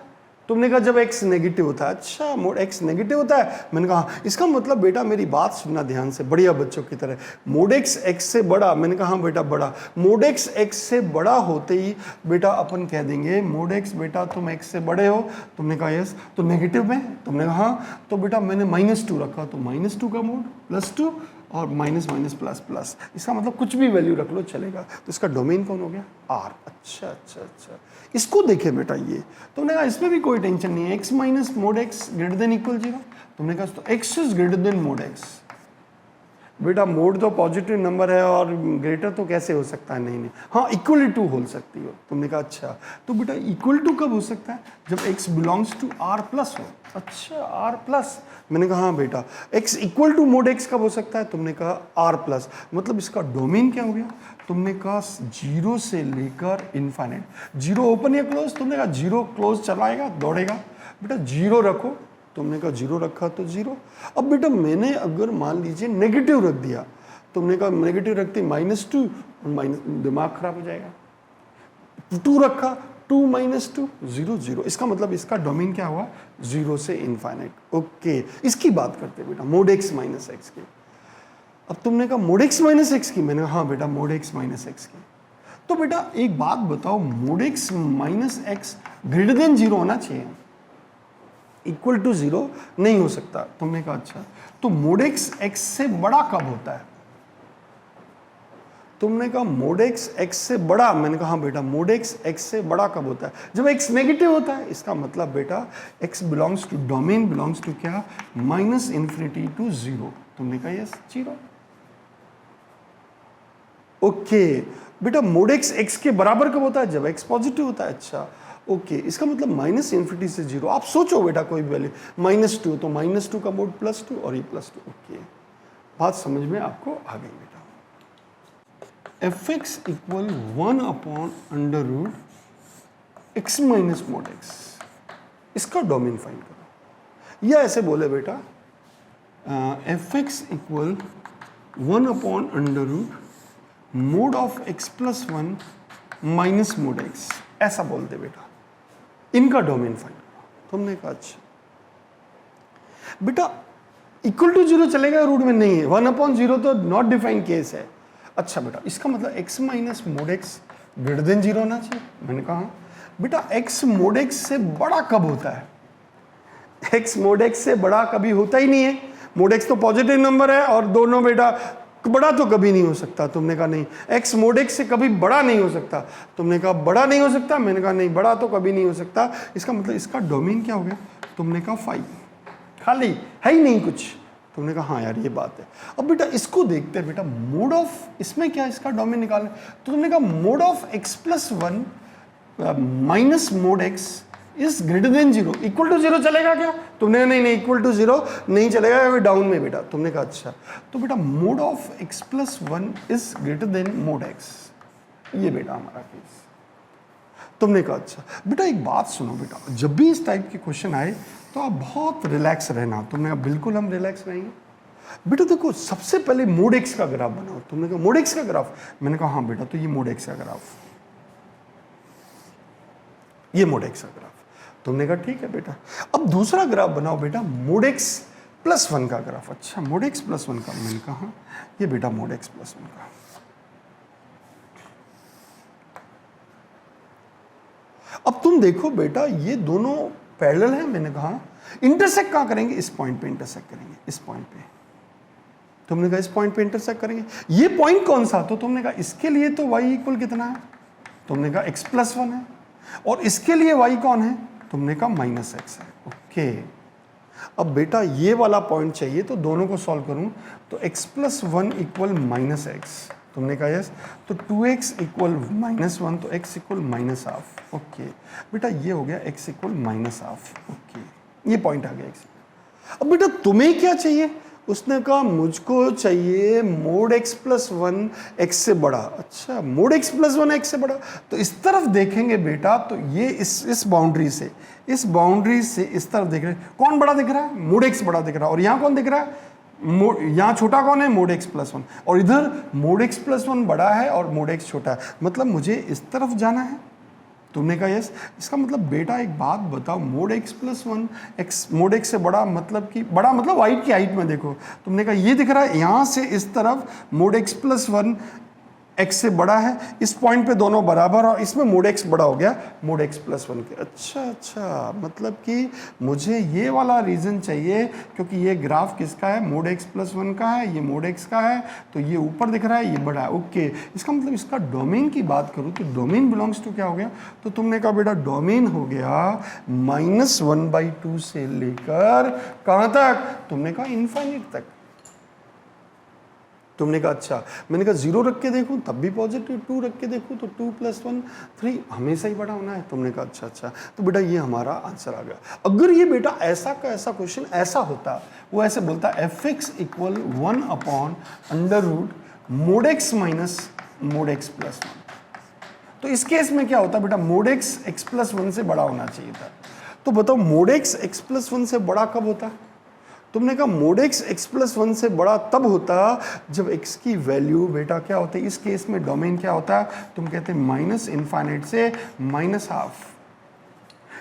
तुमने कहा जब x नेगेटिव होता है। अच्छा mod x नेगेटिव होता है, मैंने कहा इसका मतलब बेटा मेरी बात सुनना ध्यान से, बढ़िया बच्चों की तरह। mod x x से बड़ा, मैंने कहा हाँ बेटा बड़ा। mod x x से बड़ा होते ही बेटा अपन कह देंगे mod x बेटा तुम x से बड़े हो। तुमने कहा यस। तो नेगेटिव में? तुमने कहा हाँ। तो बेटा मैंने -2 रखा, तो -2 का मोड +2 और --++। इसका मतलब कुछ भी वैल्यू रख लो चलेगा। तो इसका डोमेन कौन हो गया? R। अच्छा। इसको देखे बेटा ये, तुमने कहा इसमें भी कोई टेंशन नहीं है। x - mod x > 0, तुमने कहा तो x > mod x बेटा मोड तो पॉजिटिव नंबर है और ग्रेटर तो कैसे हो सकता है, नहीं नहीं, हाँ इक्वल टू हो सकती हो। तुमने कहा अच्छा, तो बेटा इक्वल टू कब हो सकता है, जब x belongs to r plus हो। अच्छा r प्लस, मैंने कहा हाँ बेटा, x equal to mod x कब हो सकता है, तुमने कहा r प्लस, मतलब इसका डोमेन क्या हो गया, तुमने कहा 0 से लेकर इनफाइनाइट। 0 ओपन या क्लोज, तुमने कहा 0 क्लोज चलाएगा दौड़ेगा, बेटा 0 रखो, तुमने कहा 0 रखा तो 0। अब बेटा मैंने अगर मान लीजिए नेगेटिव रख दिया, तुमने कहा नेगेटिव रखते -2, माइनस, दिमाग खराब हो जाएगा। 2 रखा, 2 - 2 0 0, इसका मतलब इसका डोमेन क्या हुआ, 0 से इनफाइनाइट। ओके, इसकी बात करते बेटा मोड x माइनस एक्स की। अब तुमने कहा मोड x माइनस एक्स की, मैंने कहा हाँ बेटा मोड x माइनस एक्स की। तो बेटा एक बात बताओ, mode x minus x greater than 0 होना चाहिए, इक्वल टू 0 नहीं हो सकता। तुमने कहा अच्छा, तो मोड x से बड़ा कब होता है, तुमने कहा मोड x से बड़ा, मैंने कहा हाँ बेटा मोड x से बड़ा कब होता है, जब x नेगेटिव होता है। इसका मतलब बेटा x belongs to, domain belongs to क्या, -∞ टू 0। तुमने कहा यस 0। ओके बेटा मोड x के बराबर कब होता है, जब x पॉजिटिव होता है। अच्छा ओके, इसका मतलब -∞ से 0। आप सोचो बेटा कोई भी वैल्यू, -2 तो -2 का मोड +2 और ये +2। ओके, बात समझ में आपको आ गई बेटा। fx equal 1/√x minus mod x, इसका डोमेन फाइंड करो। या ऐसे बोले बेटा fx equal 1/√ mode of x + 1 minus mod x, ऐसा बोल दे बेटा, इनका डोमेन फाइंड करो। तुमने कहा अच्छा बेटा इक्वल टू 0 चलेगा, रूट में नहीं है, 1/0 तो नॉट डिफाइंड केस है। अच्छा बेटा इसका मतलब x minus mod x greater than 0 होना चाहिए। मैंने कहा बेटा x मोड x से बड़ा कब होता है, x मोड x से बड़ा कभी होता ही नहीं है। मोड x तो पॉजिटिव नंबर है और दोनों बेटा बड़ा तो कभी नहीं हो सकता। तुमने कहा नहीं, x मोड x से कभी बड़ा नहीं हो सकता। तुमने कहा बड़ा नहीं हो सकता, मैंने कहा नहीं बड़ा तो कभी नहीं हो सकता। इसका मतलब इसका डोमेन क्या हो गया, तुमने कहा 5, खाली है ही नहीं कुछ। तुमने कहा हाँ यार ये बात है। अब बेटा इसको देखते हैं बेटा, मोड ऑफ, इसमें क्या इसका डोमेन निकालना, तो तुमने कहा mod of x + 1 minus mod x is greater than 0, equal to 0 चलेगा क्या, तुमने कहा नहीं इक्वल टू 0 नहीं चलेगा, अभी डाउन में बेटा। तुमने कहा अच्छा, तो बेटा mode of x + 1 is greater then mode x, ये बेटा हमारा केस। तुमने कहा अच्छा बेटा एक बात सुनो बेटा, जब भी इस टाइप के क्वेश्चन आए तो आप बहुत रिलैक्स रहना। तुमने कहा बिल्कुल हम रिलैक्स रहेंगे बेटा। देखो सबसे पहले मोड x का ग्राफ बनाओ। तुमने कहा मोड x का ग्राफ, मैंने कहा हाँ बेटा, तो ये मोड x का ग्राफ, ये मोड x का ग्राफ। तुमने कहा ठीक है बेटा। अब दूसरा ग्राफ बनाओ बेटा, मोड x + 1 का ग्राफ। अच्छा मोड x + 1 का, मैंने कहा ये बेटा मोड x + 1 का। अब तुम देखो बेटा ये दोनों पैरेलल है। मैंने कहा इंटरसेक्ट कहां करेंगे, इस पॉइंट पे इंटरसेक्ट करेंगे, इस पॉइंट पे। तुमने कहा इस पॉइंट पे इंटरसेक्ट करेंगे। ये पॉइंट कौन सा, तो तुमने कहा इसके लिए तो y इक्वल कितना है, तुमने कहा x + 1 है, और इसके लिए y कौन है, तुमने कहा -x है। ओके, अब बेटा ये वाला पॉइंट चाहिए, तो दोनों को सॉल्व करूं तो x + 1 इक्वल -x, तुमने कहा यस, तो 2x इक्वल -1, तो x इक्वल -½ ओके बेटा, ये हो गया x इक्वल -½ ओके, ये पॉइंट आ गया x। अब बेटा तुम्हें क्या चाहिए, उसने कहा मुझको चाहिए मोड x + 1 x से बड़ा। अच्छा मोड x + 1 x से बड़ा, तो इस तरफ देखेंगे बेटा, तो ये इस बाउंड्री से, इस बाउंड्री से इस तरफ देख रहे हैं, कौन बड़ा दिख रहा है, मोड x बड़ा दिख रहा है, और यहाँ कौन दिख रहा है, यहाँ छोटा कौन है, मोड x + 1, और इधर मोड x + 1 बड़ा है और मोड x छोटा है, मतलब मुझे इस तरफ जाना है। तुमने कहा यस। इसका मतलब बेटा एक बात बताओ, mode x + 1 x mode x से बड़ा मतलब कि बड़ा मतलब वाइट की हाइट में देखो। तुमने कहा ये दिख रहा है, यहाँ से इस तरफ मोड x + 1 x से बड़ा है, इस पॉइंट पे दोनों बराबर, और इसमें मोड x बड़ा हो गया मोड x + 1 के। अच्छा मतलब कि मुझे ये वाला रीज़न चाहिए, क्योंकि ये ग्राफ किसका है, मोड x + 1 का है, ये मोड x का है, तो ये ऊपर दिख रहा है, ये बड़ा है। ओके, इसका मतलब इसका डोमेन की बात करूँ तो डोमेन बिलोंग्स टू क्या हो गया, तो तुमने कहा बेटा डोमेन हो गया -1/2 से लेकर कहाँ तक, तुमने कहा इनफाइनाइट तक। तुमने कहा अच्छा, मैंने कहा 0 रख के देखूं तब भी पॉजिटिव, 2 रख के देखूं तो 2 + 1 3 हमेशा ही बड़ा होना है। तुमने कहा अच्छा अच्छा, तो बेटा ये हमारा आंसर आ गया। अगर ये बेटा ऐसा का ऐसा क्वेश्चन ऐसा होता, वो ऐसे बोलता fx = 1/√mod x - mod x + 1, तो इस केस में क्या होता बेटा, mod x x + 1 से बड़ा होना चाहिए था। तो बताओ mod x x + 1 से बड़ा कब होता? तुमने कहा mod x x + 1 से बड़ा तब होता जब x की वैल्यू बेटा क्या होती है, इस केस में डोमेन क्या होता है, तुम कहते हैं -∞ से -½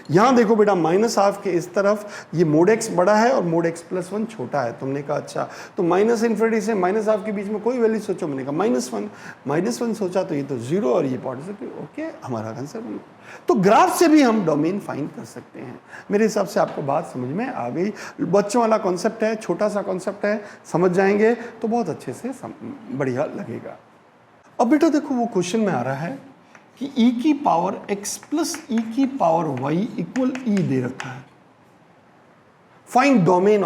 यहां देखो बेटा -½ के इस तरफ ये mod x बड़ा है और mod x + 1 छोटा है। तुमने कहा अच्छा, तो -∞ से -½ के बीच में कोई वैल्यू सोचो, मैंने कहा -1 सोचा तो ये तो 0 और ये पॉजिटिव। ओके, हमारा आंसर बन गया। तो ग्राफ से भी हम डोमेन फाइंड कर सकते हैं। मेरे हिसाब से आपको बात समझ में आ गई। बच्चों वाला कॉन्सेप्ट है, छोटा सा कॉन्सेप्ट है, समझ जाएंगे तो बहुत अच्छे से बढ़िया लगेगा। अब बेटा देखो वो क्वेश्चन में आ रहा है कि e⁻x + e⁻y = e दे रखा है। Find domain.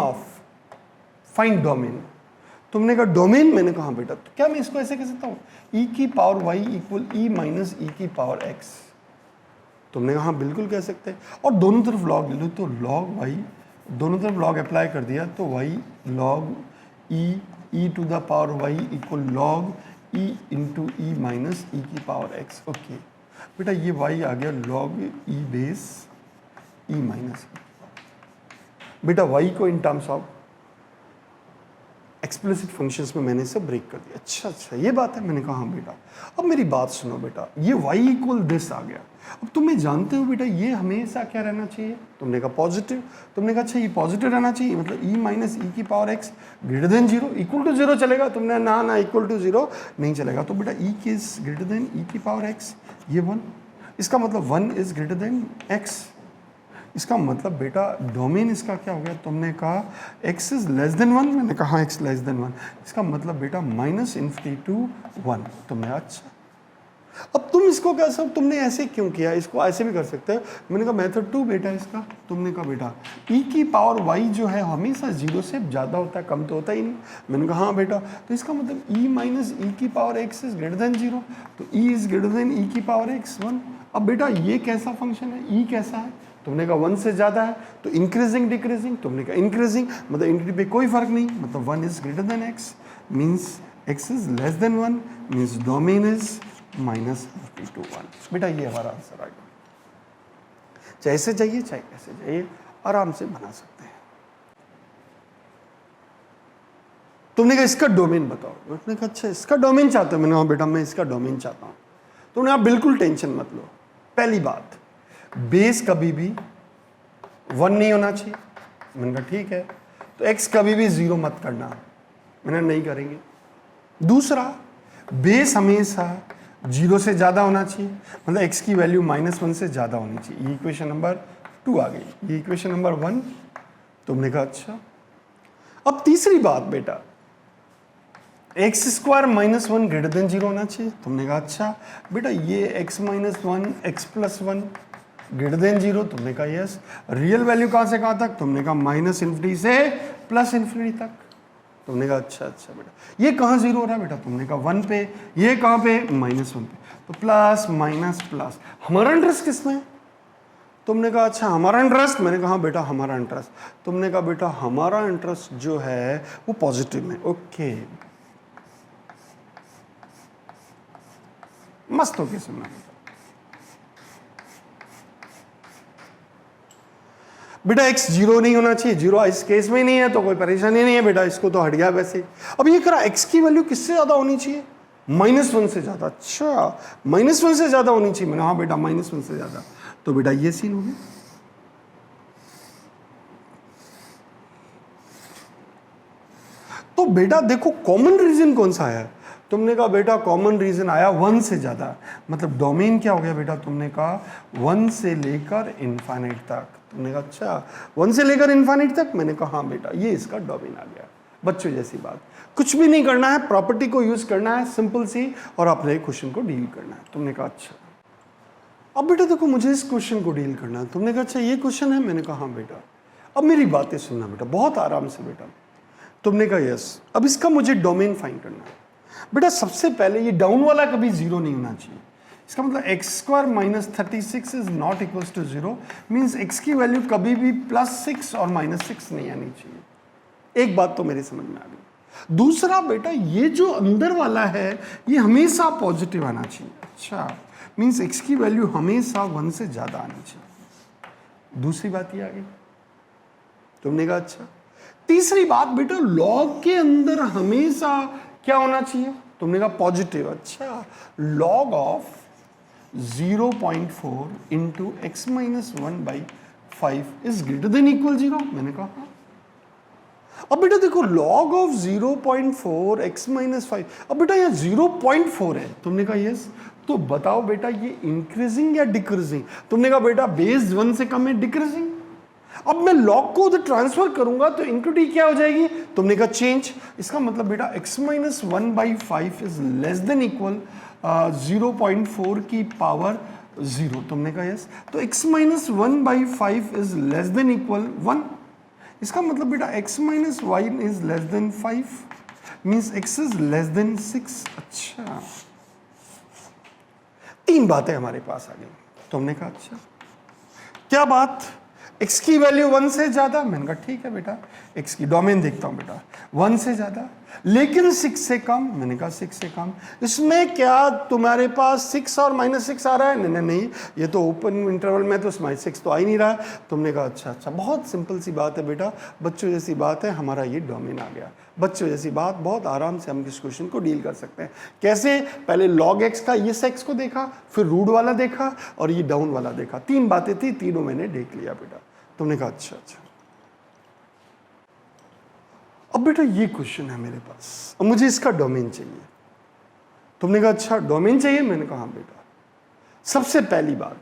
तुमने कहा डोमेन, मैंने कहा बेटा तो क्या मैं इसको ऐसे कह सकता हूँ e⁻y = e - e⁻x। तुमने कहा हाँ बिल्कुल कह सकते हैं, और दोनों तरफ लॉग ले लो तो log y, दोनों तरफ लॉग अप्लाई कर दिया तो y log e to the power y = log e into e minus e की पावर x। ओके बेटा ये y आ गया log e base e minus. बेटा y को in terms of explicit functions में मैंने इसे ब्रेक कर दिया। अच्छा ये बात है, मैंने कहा हाँ बेटा। अब मेरी बात सुनो बेटा, ये y = दिस आ गया। अब तुम्हें जानते हो बेटा ये हमेशा क्या रहना चाहिए, तुमने कहा पॉजिटिव। तुमने कहा अच्छा ये पॉजिटिव रहना चाहिए, मतलब e - e⁻x > 0 = 0 चलेगा। तुमने ना = 0 नहीं चलेगा। तो बेटा e > e⁻x ये 1, इसका मतलब 1 > x। इसका मतलब बेटा डोमेन इसका क्या हो गया, तुमने कहा x <1, मैंने कहा x <1। इसका मतलब बेटा -∞ to 1। तुमने अच्छा, अब तुम इसको कह सकते, तुमने ऐसे क्यों किया, इसको ऐसे भी कर सकते हैं। मैंने कहा मेथड 2 बेटा इसका, तुमने कहा बेटा e⁻y जो है हमेशा 0 से ज़्यादा होता है, कम तो होता ही नहीं। मैंने कहा हाँ बेटा, तो इसका मतलब e - e⁻x > 0, तो e e⁻x 1। अब बेटा ये कैसा फंक्शन है, e कैसा है, तुमने कहा 1 से ज़्यादा है तो इंक्रीजिंग डिक्रीजिंग, तुमने कहा इंक्रीजिंग मतलब इंक्रीज पे कोई फर्क नहीं, मतलब 1 < x means x < 1 means domain -∞ to 1। बेटा ये हमारा आंसर आ गया। चाहे ऐसे चाहिए चाहे कैसे चाहिए, आराम से बना सकते हैं। तुमने कहा इसका डोमेन बताओ, तुमने कहा अच्छा इसका डोमेन चाहते हो, मैंने कहा बेटा मैं इसका डोमेन चाहता हूँ। तुमने आप बिल्कुल टेंशन मत लो। पहली बात, बेस कभी भी 1 नहीं होना चाहिए। मैंने कहा ठीक है, तो x कभी भी 0 मत करना, मैंने नहीं करेंगे। दूसरा, बेस हमेशा 0 से ज़्यादा होना चाहिए, मतलब x की वैल्यू -1 से ज़्यादा होनी चाहिए। ये इक्वेशन नंबर 2 आ गई। ये इक्वेशन नंबर 1। तुमने कहा अच्छा। अब तीसरी बात बेटा, x² - 1 > 0 होना चाहिए। तुमने कहा अच्छा बेटा ये x - 1 x + 1 > 0, तुमने कहा यस। रियल वैल्यू कहाँ से कहाँ तक, तुमने कहा -∞ से +∞ तक। तुमने कहा अच्छा बेटा ये कहाँ 0 हो रहा है बेटा, तुमने कहा 1 पे, ये कहाँ पे -1 पे, तो प्लस माइनस प्लस। हमारा इंटरेस्ट किस में है, तुमने कहा अच्छा हमारा इंटरेस्ट, मैंने कहा बेटा हमारा इंटरेस्ट, तुमने कहा बेटा हमारा इंटरेस्ट जो है वो पॉजिटिव में। ओके मस्त होके सुनना बेटा x 0 नहीं होना चाहिए, 0 इस केस में ही नहीं है तो कोई परेशानी नहीं है बेटा, इसको तो हट गया वैसे। अब ये करा x की वैल्यू किससे ज़्यादा होनी चाहिए, -1 से ज़्यादा। अच्छा -1 से ज़्यादा होनी चाहिए, मैंने हाँ बेटा -1 से ज़्यादा, तो बेटा ये सीन हो गया। तो बेटा देखो कॉमन रीजन कौन सा है, तुमने कहा बेटा कॉमन रीजन आया 1 से ज़्यादा, मतलब डोमेन क्या हो गया बेटा, तुमने कहा 1 से लेकर इन्फाइनाइट तक। तुमने कहा अच्छा 1 से लेकर इन्फाइनाइट तक, मैंने कहा हाँ बेटा ये इसका डोमेन आ गया। बच्चों जैसी बात, कुछ भी नहीं करना है, प्रॉपर्टी को यूज़ करना है सिंपल सी, और अपने क्वेश्चन को डील करना है। तुमने कहा अच्छा अब बेटा देखो मुझे इस क्वेश्चन को डील करना है। तुमने कहा अच्छा ये क्वेश्चन है, मैंने कहा हाँ बेटा। अब मेरी बातें सुनना बेटा बहुत आराम से बेटा। तुमने कहा यस। अब इसका मुझे डोमेन फाइंड करना है। बेटा सबसे पहले ये डाउन वाला कभी जीरो नहीं होना चाहिए। इसका मतलब x square minus 36 is not equals to zero, means x की वैल्यू कभी भी +6 और -6 नहीं आनी चाहिए। एक बात तो मेरे समझ में आ गई। दूसरा बेटा ये जो अंदर वाला है ये हमेशा पॉजिटिव आना चाहिए। अच्छा, मीन्स एक्स की वैल्यू हमेशा 1 से ज़्यादा आनी चाहिए। दूसरी बात ये आ गई। तुमने कहा अच्छा। तीसरी बात बेटा लॉग के अंदर हमेशा क्या होना चाहिए? तुमने कहा पॉजिटिव। अच्छा, log of 0.4 into x minus 1/5 is greater than equal 0। मैंने कहा हाँ। अब बेटा देखो लॉग ऑफ 0.4 एक्स माइनस 5, अब बेटा यहाँ 0.4 है। तुमने कहा यस। तो बताओ बेटा ये इंक्रीजिंग या डिक्रीजिंग? तुमने कहा बेटा बेस 1 से कम है, डिक्रीजिंग। अब मैं लॉग को उधर ट्रांसफर करूंगा तो इंक्रीटी क्या हो जाएगी? तुमने कहा चेंज। इसका मतलब बेटा x minus 1/5 is less than equal 0.4 की पावर 0। तुमने कहा यस। तो x minus 1/5 is less than equal 1। इसका मतलब बेटा x minus 1 is less than 5, means x is less than 6। अच्छा, तीन बातें हमारे पास आ गई। तुमने कहा अच्छा क्या बात? x की वैल्यू 1 से ज्यादा। मैंने कहा ठीक है बेटा, x की डोमेन देखता हूं बेटा, 1 से ज्यादा लेकिन 6 से कम। मैंने कहा 6 से कम। इसमें क्या तुम्हारे पास 6 और -6 आ रहा है? नहीं नहीं, ये तो ओपन इंटरवल में तो -6 तो आ ही नहीं रहा है। तुमने कहा अच्छा अच्छा, बहुत सिंपल सी बात है बेटा, बच्चों जैसी बात है, हमारा ये डोमेन आ गया। बच्चों जैसी बात, बहुत आराम से हम इस क्वेश्चन को डील कर सकते हैं। कैसे? पहले log x का इस x को देखा, फिर रूट वाला देखा और ये डाउन वाला देखा। तीन बातें थी, तीनों मैंने देख लिया बेटा। तुमने कहा अच्छा अच्छा। अब बेटा ये क्वेश्चन है मेरे पास, अब मुझे इसका डोमेन चाहिए। तुमने कहा अच्छा डोमेन चाहिए। मैंने कहा हाँ बेटा। सबसे पहली बात,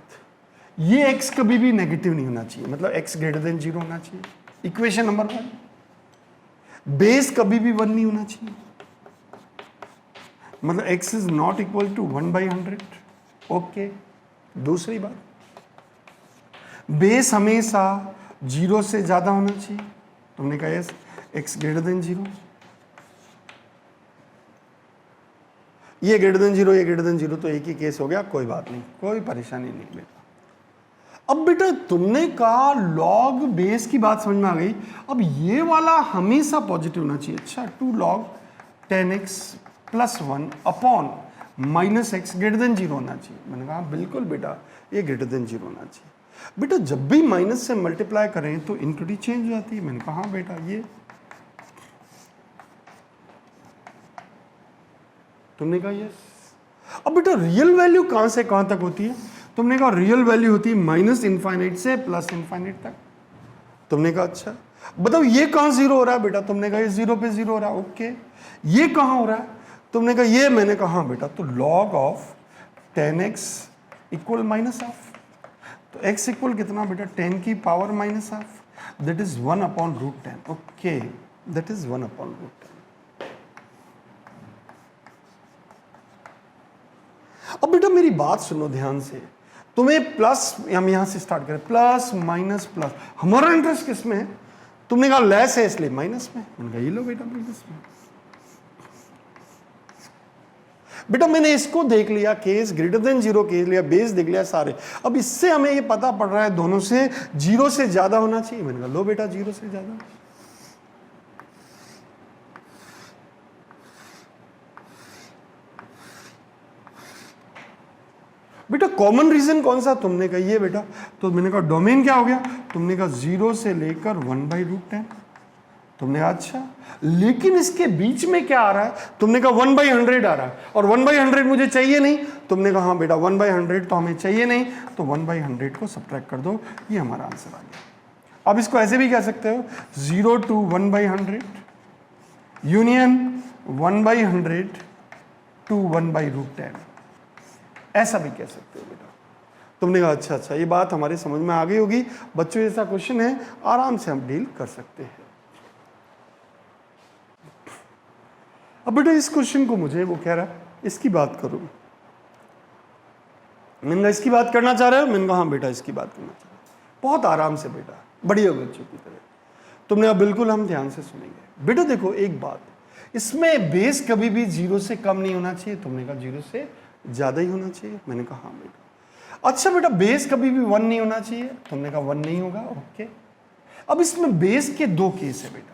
ये x कभी भी नेगेटिव नहीं होना चाहिए, मतलब x ग्रेटर देन 0 होना चाहिए। Equation number 1। बेस कभी भी 1 नहीं होना चाहिए, मतलब x is not equal to 1/100। Okay. दूसरी बात, बेस हमेशा 0 से ज्यादा होना चाहिए। तुमने कहा यस, x ग्रेटर देन 0। ये ग्रेटर देन 0, ये ग्रेटर देन 0 तो एक ही केस हो गया, कोई बात नहीं, कोई परेशानी नहीं बेटा। अब बेटा तुमने कहा लॉग बेस की बात समझ में आ गई। अब ये वाला हमेशा पॉजिटिव होना चाहिए। अच्छा, 2 log 10x + 1 upon -x greater than 0 होना चाहिए। मैंने कहा बिल्कुल बेटा, ये ग्रेटर देन 0 होना चाहिए। बेटा जब भी माइनस से मल्टीप्लाई करें तो इनक्रीटी चेंज हो जाती है। मैंने कहा हाँ बेटा ये। तुमने कहा यस। अब बेटा रियल वैल्यू कहां से कहां तक होती है? तुमने कहा रियल वैल्यू होती है -∞ से +∞ तक। तुमने कहा अच्छा बताओ ये कहां 0 हो रहा है? बेटा तुमने कहा ये 0 पे 0 हो रहा है। ओके, ये कहां हो रहा है? तुमने कहा ये। मैंने कहा हाँ बेटा। तो log ऑफ 10x इक्वल -12। तो x इक्वल कितना बेटा? 10 की power -12, that is 1/√10। Okay, that is 1/√10। अब बेटा मेरी बात सुनो ध्यान से। तुम्हें प्लस, हम यहां से स्टार्ट करें, प्लस माइनस प्लस। हमारा इंटरेस्ट किस में है? तुमने कहा लेस है इसलिए माइनस में। मैंने कहा ये लो बेटा माइनस में। बेटा मैंने इसको देख लिया, केस ग्रेटर देन 0 केस लिया, बेस देख लिया सारे। अब इससे हमें ये पता पड़ रहा है दोनों से 0 से ज्यादा होना चाहिए। मैंने कहा लो बेटा 0 से ज्यादा। बेटा कॉमन रीजन कौन सा? तुमने कहा ये बेटा। तो मैंने कहा डोमेन क्या हो गया? तुमने कहा 0 से लेकर 1/√10। तुमने कहा अच्छा, लेकिन इसके बीच में क्या आ रहा है? तुमने कहा 1/100 आ रहा है, और 1/100 मुझे चाहिए नहीं। तुमने कहा हाँ बेटा 1/100 तो हमें चाहिए नहीं, तो 1/100 को सब्ट्रैक्ट कर दो, ये हमारा आंसर आ गया। अब इसको ऐसे भी कह सकते हो 0 to 1/100 यूनियन 1/100 to 1/√10, ऐसा भी कह सकते हो बेटा। तुमने कहा अच्छा अच्छा, ये बात हमारे समझ में आ गई होगी। बच्चों जैसा क्वेश्चन है, आराम से हम डील कर सकते हैं। अब बेटा इस क्वेश्चन को मुझे वो कह रहा है इसकी बात करो। मैंने कहा इसकी बात करना चाह रहे हो? मैंने कहा हाँ बेटा इसकी बात करना चाह रहा हूं। बहुत आराम से बेटा, बढ़िया बच्चों की तरह। तुमने कहा बिल्कुल, हम ध्यान से सुनेंगे। बेटा देखो एक बात, इसमें बेस कभी भी 0 से कम नहीं होना चाहिए। तुमने कहा 0 से ज्यादा ही होना चाहिए। मैंने कहा हाँ बेटा। अच्छा बेटा, बेस कभी भी 1 नहीं होना चाहिए। तुमने कहा 1 नहीं होगा। ओके, अब इसमें बेस के 2 केस है बेटा,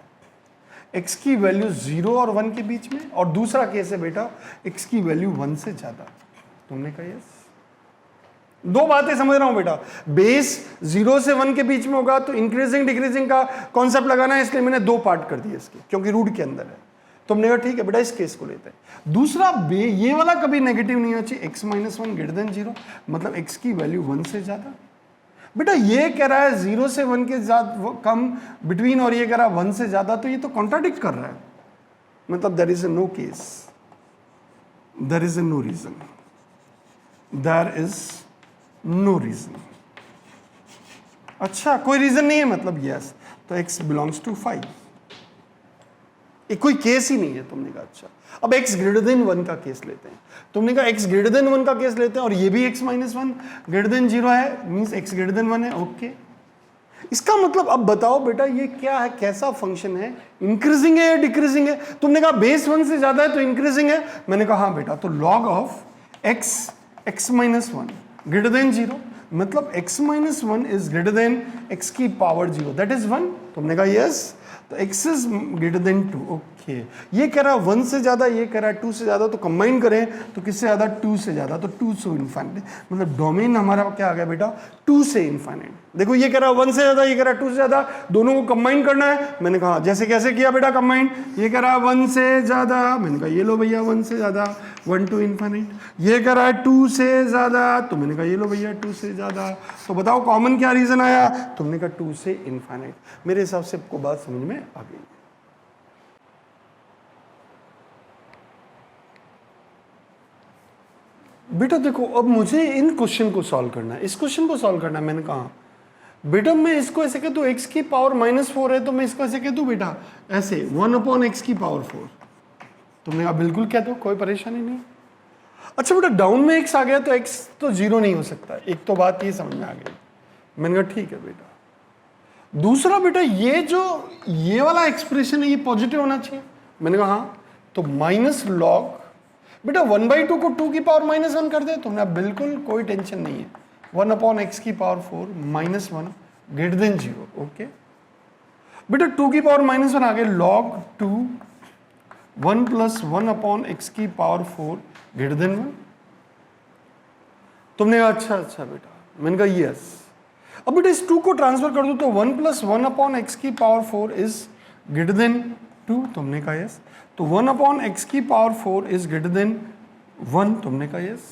x की वैल्यू 0 और 1 के बीच में, और दूसरा केस है बेटा x की वैल्यू 1 से ज्यादा। तुमने कहा यस। 2 बातें समझ रहा हूं बेटा, बेस 0 से 1 के बीच में होगा तो इंक्रीजिंग डिक्रीजिंग का कॉन्सेप्ट लगाना है, इसलिए मैंने 2 पार्ट कर दिए इसके, क्योंकि रूट के अंदर है। तुमने कहा ठीक है बेटा, इस केस को लेते हैं। दूसरा ये वाला कभी नेगेटिव नहीं होना चाहिए, x - 1 ग्रेटर देन 0, मतलब x की वैल्यू 1 से ज्यादा। बेटा ये कह रहा है 0 से 1 के कम बिटवीन, और ये कह रहा है 1 से ज्यादा, तो ये तो कॉन्ट्राडिक्ट कर रहा है। मतलब there is no case, there is no reason, there is no reason. अच्छा, कोई रीजन नहीं है, मतलब यस, तो x बिलोंग्स टू 5। कोई केस ही नहीं है। तुमने कहा अच्छा, अब x ग्रेटर देन 1 का केस लेते हैं। तुमने कहा x ग्रेटर देन 1 का केस लेते हैं, और ये भी x - 1 ग्रेटर देन 0 है, मींस x ग्रेटर देन 1 है। ओके, इसका मतलब अब बताओ बेटा ये क्या है, कैसा फंक्शन है, इंक्रीजिंग है या डिक्रीजिंग है? तुमने कहा बेस 1 से ज्यादा है तो इंक्रीजिंग है। मैंने कहा हाँ बेटा, तो log of x - 1 greater than 0, मतलब x - 1 is greater then x की पावर 0, दैट इज 1। तुमने कहा यस, तो x is greater then 2। Okay, ये कह रहा है 1 से ज्यादा, ये कह रहा है 2 से ज्यादा, तो कंबाइन करें तो किससे ज्यादा? 2 से ज्यादा, तो 2 से इनफाइनाइट, मतलब डोमेन हमारा क्या आ गया बेटा? 2 से इनफाइनाइट। देखो ये कह रहा है 1 से ज्यादा, ये कह रहा है 2 से ज्यादा, दोनों को कंबाइन करना है। मैंने कहा जैसे कैसे किया बेटा कंबाइन? ये कह रहा है 1 से ज्यादा, मैंने कहा ये लो भैया 1 से ज्यादा, 1 to इनफाइनाइट। ये कह रहा है 2 से ज्यादा, तो मैंने कहा ये लो भैया 2 से ज्यादा। तो बताओ कॉमन क्या रीजन आया? तुमने कहा 2 से इनफाइनाइट। मेरे हिसाब से आपको बात समझ में आ गई। बेटा देखो, अब मुझे इन क्वेश्चन को सॉल्व करना है, इस क्वेश्चन को सॉल्व करना है। मैंने कहा बेटा मैं इसको ऐसे कह दूं x की पावर -4 है, तो मैं इसको ऐसे कह दूं बेटा ऐसे 1/x की पावर 4। तुमने कहा बिल्कुल कह दो, कोई परेशानी नहीं। अच्छा बेटा, डाउन में x आ गया तो x तो 0 नहीं हो सकता, एक तो बात ये समझ में आ गई। मैंने कहा ठीक है बेटा। दूसरा बेटा, ये वाला एक्सप्रेशन है, ये पॉजिटिव होना चाहिए। मैंने कहा हाँ, तो माइनस लॉग बेटा 1/2 को 2 की पावर -1 कर दे। तुमने बिल्कुल कोई टेंशन नहीं है, 1/x की पावर 4 -1 ग्रेटर देन 0। ओके बेटा, 2 की पावर -1 आ गए, log 2 1 + 1/x की पावर 4 ग्रेटर देन 1। तुमने कहा अच्छा बेटा। मैंने कहा यस। अब बेटा इस 2 को ट्रांसफर कर दो तो 1 + 1/x की पावर 4 इज ग्रेटर देन 2। तुमने कहा यस। तो 1/x की पावर 4 इज ग्रेटर देन 1। तुमने कहा यस।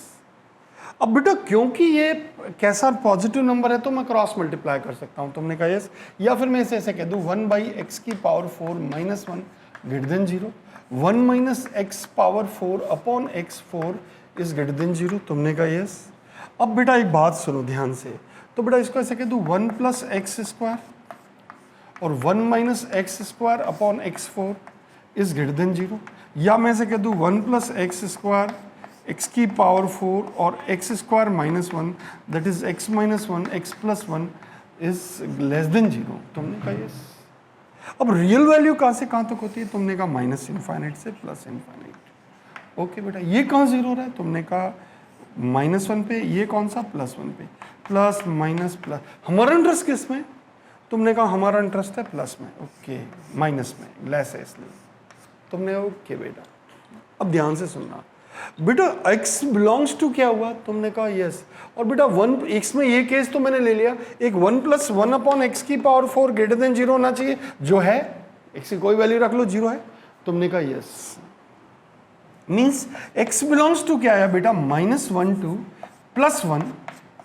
अब बेटा क्योंकि ये कैसा पॉजिटिव नंबर है तो मैं क्रॉस मल्टीप्लाई कर सकता हूं। तुमने कहा यस, या फिर मैं इसे ऐसे कह दूं 1/x की power 4 -1 greater than 0, 1 - x power 4/x4 is greater than 0। तुमने कहा यस। अब बेटा एक बात सुनो ध्यान से, तो बेटा इसको ऐसे कह दूं 1 + x² और 1 - x²/x4 इज ग्रेटर देन 0, या मैं ऐसे कह दूं 1 + x² x की पावर 4 और x² - 1 that is x - 1 x + 1 is less than 0। तुमने कहा यस। अब रियल वैल्यू कहाँ से कहाँ तक होती है? तुमने कहा -∞ से +∞। ओके बेटा, ये कहाँ 0 हो रहा है? तुमने कहा -1 पे, ये कौन सा? +1 पे, प्लस माइनस प्लस। हमारा इंटरेस्ट किस में? तुमने कहा हमारा इंटरेस्ट है प्लस में। ओके, माइनस में लेस है इसलिए। तुमने ओके बेटा। अब ध्यान से सुनना बेटा, x बिलोंग्स टू क्या हुआ? तुमने कहा यस। और बेटा 1 x में ये केस तो मैंने ले लिया, एक 1 + 1/x की पावर 4 ग्रेटर देन 0 होना चाहिए, जो है x की कोई वैल्यू रख लो 0 है। तुमने कहा yes. Means x belongs to क्या है बेटा? -1 to +1,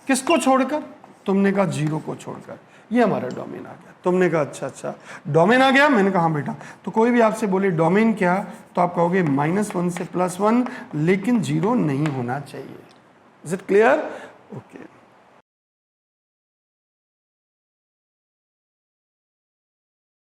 किसको छोड़कर? तुमने कहा 0 को छोड़कर। ये हमारा डोमेन आ गया। तुमने कहा अच्छा डोमेन आ गया। मैंने कहा हाँ बेटा। तो कोई भी आपसे बोले डोमेन क्या, तो आप कहोगे -1 से +1, लेकिन 0 नहीं होना चाहिए। Is it clear? ओके।